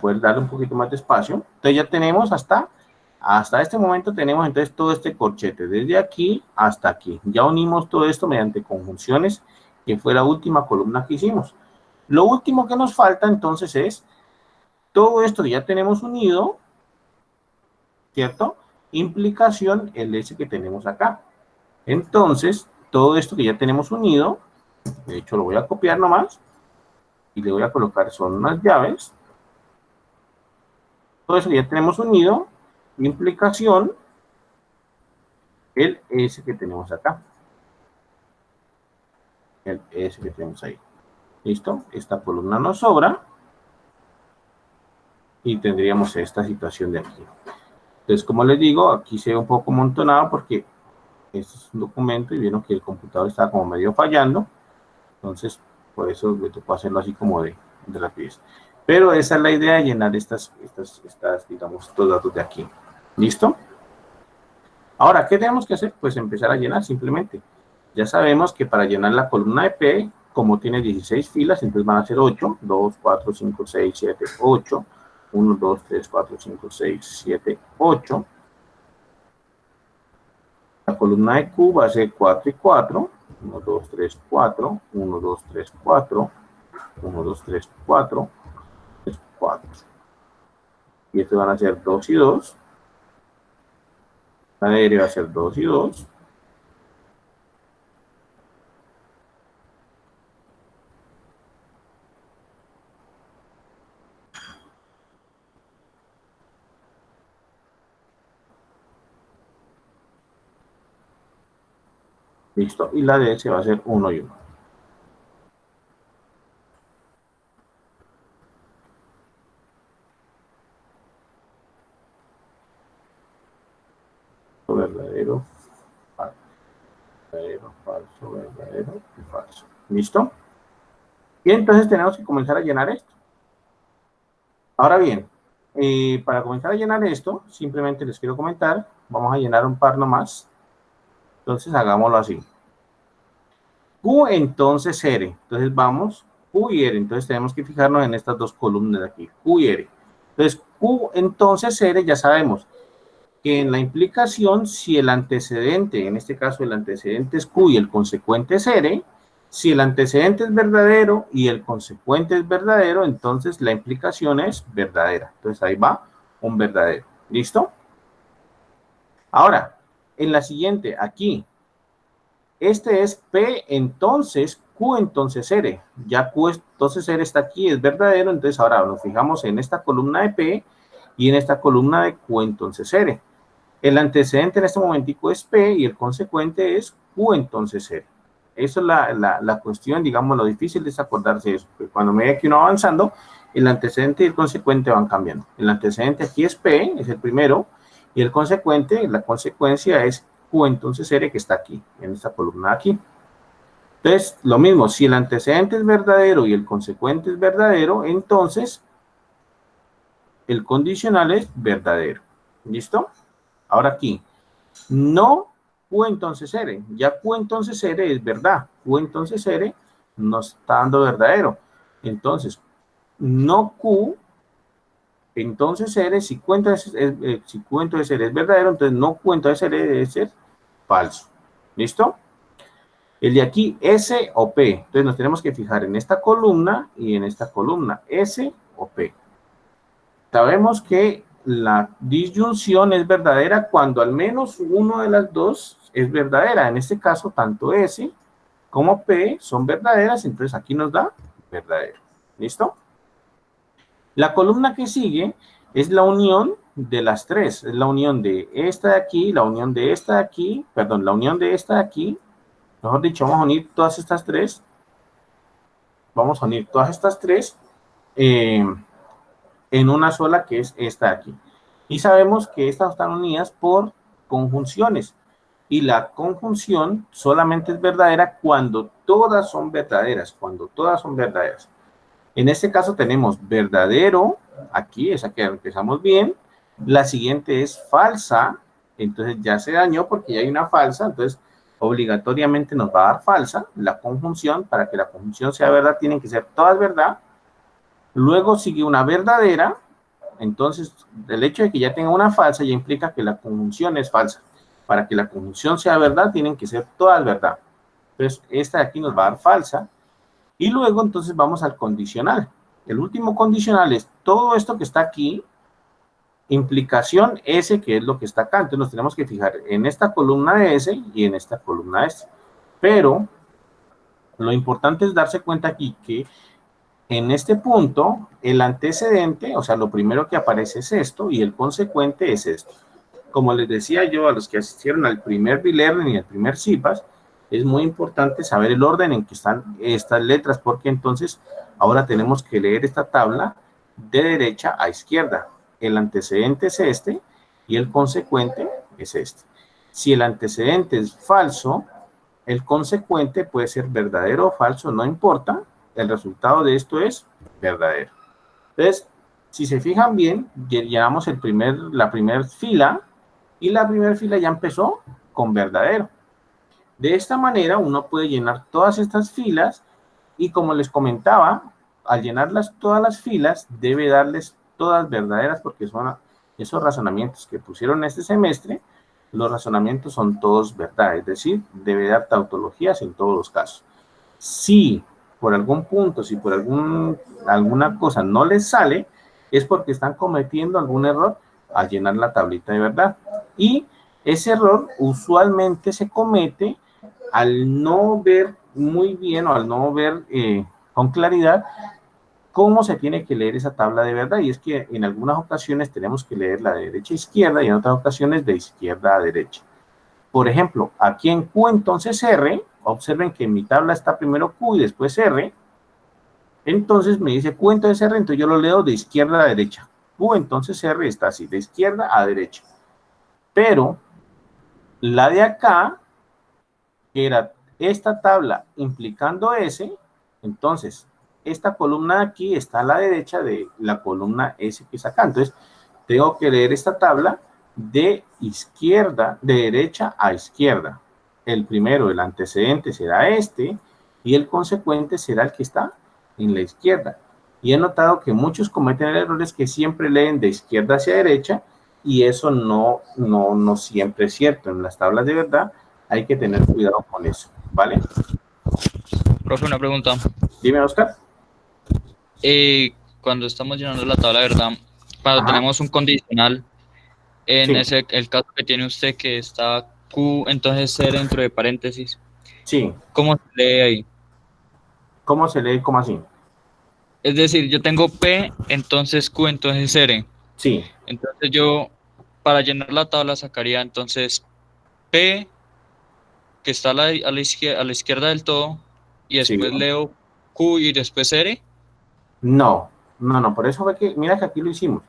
poder darle un poquito más de espacio. Entonces ya tenemos hasta este momento tenemos entonces todo este corchete, desde aquí hasta aquí. Ya unimos todo esto mediante conjunciones, que fue la última columna que hicimos. Lo último que nos falta entonces es todo esto que ya tenemos unido, ¿cierto? Implicación el S que tenemos acá. Entonces, todo esto que ya tenemos unido, de hecho lo voy a copiar nomás, y le voy a colocar, son unas llaves. Todo eso que ya tenemos unido, implicación el S que tenemos acá. El S que tenemos ahí. ¿Listo? Esta columna nos sobra. Y tendríamos esta situación de aquí. Entonces, como les digo, aquí se ve un poco amontonado porque este es un documento y vieron que el computador estaba como medio fallando. Entonces, por eso me tocó hacerlo así como de rapidez. Pero esa es la idea de llenar estas digamos, estos datos de aquí. ¿Listo? Ahora, ¿qué tenemos que hacer? Pues empezar a llenar simplemente. Ya sabemos que para llenar la columna de P, como tiene 16 filas, entonces van a ser 8, 2, 4, 5, 6, 7, 8, 1, 2, 3, 4, 5, 6, 7, 8. La columna de Q va a ser 4 y 4, 1, 2, 3, 4, 1, 2, 3, 4, 1, 2, 3, 4, 3, 4. Y estos van a ser 2 y 2. La de R va a ser 2 y 2. Listo. Y la de S va a ser 1 y 1. Verdadero, falso. Verdadero, falso, verdadero y falso. ¿Listo? Y entonces tenemos que comenzar a llenar esto. Ahora bien, para comenzar a llenar esto, simplemente les quiero comentar, vamos a llenar un par nomás. Entonces hagámoslo así. Q entonces R. Entonces vamos, Q y R. Entonces tenemos que fijarnos en estas dos columnas de aquí, Q y R. Entonces Q entonces R ya sabemos que en la implicación, si el antecedente, en este caso el antecedente es Q y el consecuente es R, si el antecedente es verdadero y el consecuente es verdadero, entonces la implicación es verdadera. Entonces ahí va un verdadero. ¿Listo? Ahora, en la siguiente, aquí, este es P, entonces Q, entonces R. Ya Q, entonces R está aquí, es verdadero. Entonces ahora nos fijamos en esta columna de P y en esta columna de Q, entonces R. El antecedente en este momentico es P y el consecuente es Q, entonces R. Eso es la cuestión, digamos, lo difícil es acordarse de eso. Porque cuando me ve que uno va avanzando, el antecedente y el consecuente van cambiando. El antecedente aquí es P, es el primero, y el consecuente, la consecuencia es Q, entonces R, que está aquí, en esta columna aquí. Entonces, lo mismo, si el antecedente es verdadero y el consecuente es verdadero, entonces el condicional es verdadero. ¿Listo? Ahora aquí, no Q entonces R, ya Q entonces R es verdad, Q entonces R nos está dando verdadero. Entonces, no Q entonces R, si Q entonces R es verdadero, entonces no Q entonces R debe ser falso. ¿Listo? El de aquí, S o P. Entonces nos tenemos que fijar en esta columna y en esta columna, S o P. Sabemos que la disyunción es verdadera cuando al menos una de las dos es verdadera. En este caso, tanto S como P son verdaderas, entonces aquí nos da verdadero. ¿Listo? La columna que sigue es la unión de las tres. Es la unión de esta de aquí, la unión de esta de aquí, perdón, la unión de esta de aquí. Mejor dicho, vamos a unir todas estas tres. Vamos a unir todas estas tres en una sola, que es esta de aquí. Y sabemos que estas están unidas por conjunciones. Y la conjunción solamente es verdadera cuando todas son verdaderas. Cuando todas son verdaderas. En este caso tenemos verdadero. Aquí, esa que empezamos bien. La siguiente es falsa. Entonces ya se dañó porque ya hay una falsa. Entonces obligatoriamente nos va a dar falsa. La conjunción, para que la conjunción sea verdad, tienen que ser todas verdad. Luego sigue una verdadera. Entonces, el hecho de que ya tenga una falsa ya implica que la conjunción es falsa. Para que la conjunción sea verdad, tienen que ser todas verdad. Entonces, esta de aquí nos va a dar falsa. Y luego, entonces, vamos al condicional. El último condicional es todo esto que está aquí, implicación S, que es lo que está acá. Entonces, nos tenemos que fijar en esta columna de S y en esta columna de S. Pero, lo importante es darse cuenta aquí que en este punto, el antecedente, o sea, lo primero que aparece es esto y el consecuente es esto. Como les decía yo a los que asistieron al primer B-Learning y al primer CIPAS, es muy importante saber el orden en que están estas letras, porque entonces ahora tenemos que leer esta tabla de derecha a izquierda. El antecedente es este y el consecuente es este. Si el antecedente es falso, el consecuente puede ser verdadero o falso, no importa. El resultado de esto es verdadero. Entonces, si se fijan bien, llenamos la primera fila y la primera fila ya empezó con verdadero. De esta manera uno puede llenar todas estas filas y como les comentaba, al llenarlas todas las filas debe darles todas verdaderas porque son esos razonamientos que pusieron este semestre, los razonamientos son todos verdad, es decir, debe dar tautologías en todos los casos. Si por algún punto, si por alguna cosa no les sale, es porque están cometiendo algún error al llenar la tablita de verdad. Y ese error usualmente se comete al no ver muy bien o al no ver con claridad cómo se tiene que leer esa tabla de verdad. Y es que en algunas ocasiones tenemos que leerla de derecha a izquierda y en otras ocasiones de izquierda a derecha. Por ejemplo, aquí en Q entonces R, observen que en mi tabla está primero Q y después R. Entonces me dice Q entonces R, entonces yo lo leo de izquierda a derecha. Q entonces R está así, de izquierda a derecha. Pero la de acá, que era esta tabla implicando S, entonces esta columna de aquí está a la derecha de la columna S que es acá. Entonces tengo que leer esta tabla de izquierda, de derecha a izquierda. El primero, el antecedente será este y el consecuente será el que está en la izquierda. Y he notado que muchos cometen el error es que siempre leen de izquierda hacia derecha y eso no siempre es cierto. En las tablas de verdad hay que tener cuidado con eso, ¿vale? Profe, una pregunta. Dime, Oscar. Cuando estamos llenando la tabla de verdad, cuando tenemos un condicional, en el caso que tiene usted que está Q, entonces C dentro de paréntesis. Sí. ¿Cómo se lee ahí? ¿Cómo se lee? ¿Cómo así? Es decir, yo tengo P, entonces Q, entonces R. Sí. Entonces yo, para llenar la tabla, sacaría entonces P, que está a la izquierda del todo, y después leo Q y después R. No, por eso fue que, mira que aquí lo hicimos.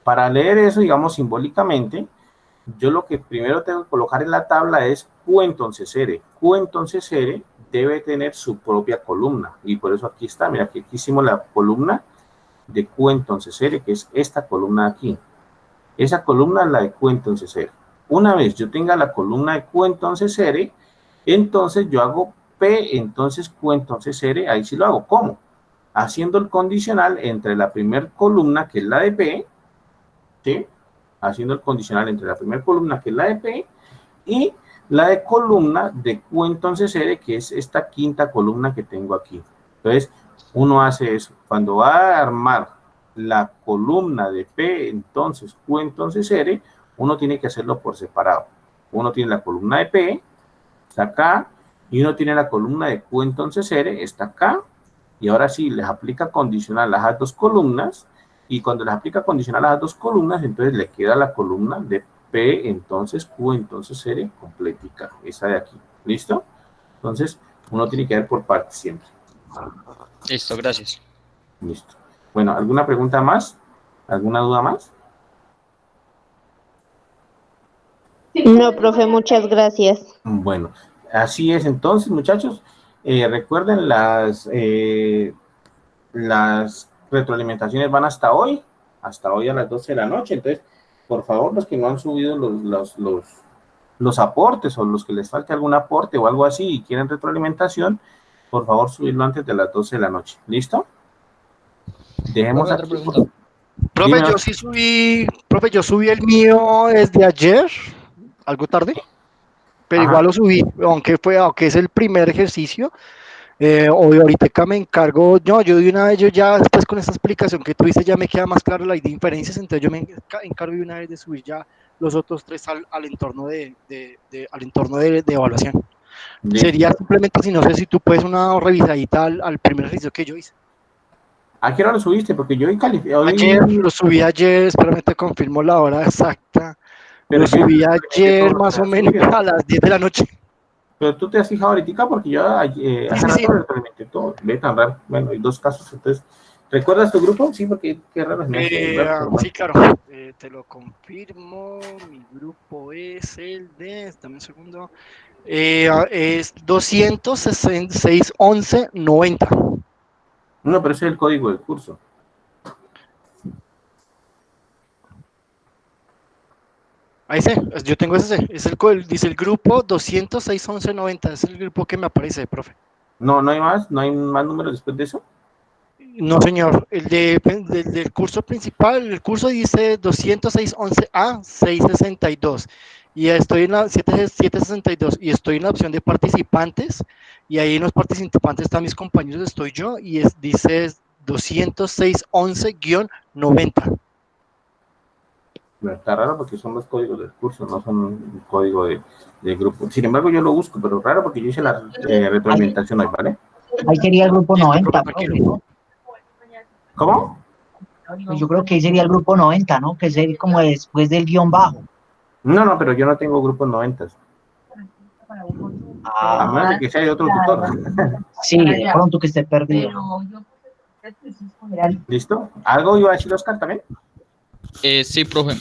Para leer eso, digamos, simbólicamente, yo lo que primero tengo que colocar en la tabla es Q entonces R. Q entonces R debe tener su propia columna. Y por eso aquí está, mira, que aquí hicimos la columna de Q entonces R, que es esta columna de aquí. Esa columna es la de Q entonces R. Una vez yo tenga la columna de Q entonces R, entonces yo hago P entonces Q entonces R, ahí sí lo hago. ¿Cómo? Haciendo el condicional entre la primera columna, que es la de P, ¿sí? Haciendo el condicional entre la primera columna, que es la de P, y la de columna de Q entonces R, que es esta quinta columna que tengo aquí. Entonces, uno hace eso. Cuando va a armar la columna de P, entonces Q entonces R, uno tiene que hacerlo por separado. Uno tiene la columna de P, está acá, y uno tiene la columna de Q entonces R, está acá, y ahora sí, les aplica condicional a las dos columnas, y cuando les aplica condicional a las dos columnas, entonces le queda la columna de P, entonces Q, entonces R, completica, esa de aquí, ¿listo? Entonces, uno tiene que ver por partes siempre. Listo, gracias. Listo. Bueno, ¿alguna pregunta más? ¿Alguna duda más? No, profe, muchas gracias. Bueno, así es entonces, muchachos. Recuerden, las retroalimentaciones van hasta hoy a las 12 de la noche. Entonces, por favor, los que no han subido los aportes o los que les falte algún aporte o algo así y quieren retroalimentación, por favor, subirlo antes de las 12 de la noche. ¿Listo? Dejemos aquí. Profe, Dime. yo sí subí, profe, yo subí el mío desde ayer, algo tarde, pero igual lo subí, aunque es el primer ejercicio. Hoy ahorita me encargo, yo de una vez, yo ya después con esta explicación que tuviste ya me queda más claro las diferencias, entonces yo me encargo de una vez de subir ya los otros tres al entorno de evaluación. Sería simplemente, si no sé si tú puedes una revisadita al primer ejercicio que yo hice. ¿A qué hora lo subiste? Porque yo califiqué. Ayer, lo subí ayer, espérame, te confirmo la hora exacta. Pero lo subí ayer más o menos a las 10 de la noche. Pero tú te has fijado ahorita porque yo hace rato experimenté todo. Ve tan raro. Bueno, hay dos casos. Entonces, ¿recuerdas tu grupo? Sí, porque qué raro es. Sí, claro. Te lo confirmo. Mi grupo es el de. Dame un segundo. Es 266 11 90. No, pero ese es el código del curso. Ahí sí, yo tengo ese, dice el grupo 206-11-90, es el grupo que me aparece, profe. No, no hay más, no hay más números después de eso. No, señor, del curso principal, el curso dice 206-11A 662 y estoy en la 762 y estoy en la opción de participantes y ahí en los participantes están mis compañeros, estoy yo y dice 206-11-90. Está raro porque son los códigos del curso, no son un código de grupo. Sin embargo, yo lo busco, pero raro porque yo hice la retroalimentación hoy, ¿vale? Ahí sería el grupo 90, profe, ¿no? ¿Cómo? Pues yo creo que ahí sería el grupo 90, ¿no? Que sería como después del guión bajo. No, pero yo no tengo grupos 90. A menos de que sea de otro tutor. Sí, de pronto que esté perdido. ¿Listo? ¿Algo iba a decir Oscar también? Sí, profe.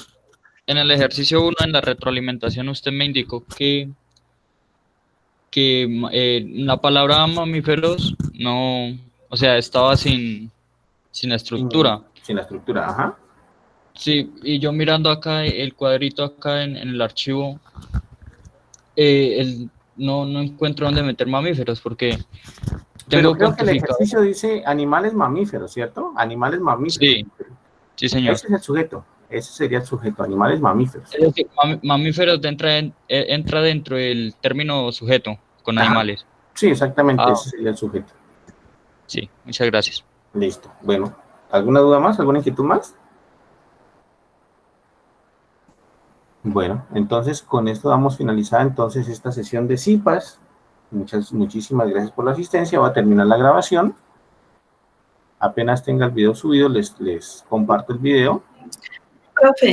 En el ejercicio 1, en la retroalimentación, usted me indicó que la palabra mamíferos no, o sea, estaba sin la estructura. Sin la estructura, ajá. Sí, y yo mirando acá el cuadrito acá en el archivo, no encuentro dónde meter mamíferos porque Pero tengo creo que el cuantificado. ejercicio dice animales mamíferos, ¿cierto? Animales mamíferos. Sí, señor. Ese es el sujeto. Ese sería el sujeto, animales mamíferos. Es decir, mamíferos entra dentro del término sujeto con animales. Sí, exactamente, ese sería el sujeto. Sí, muchas gracias. Listo. Bueno, ¿alguna duda más? ¿Alguna inquietud más? Bueno, entonces con esto damos finalizada entonces esta sesión de CIPAS. Muchísimas gracias por la asistencia. Va a terminar la grabación. Apenas tenga el video subido, les comparto el video. Profe.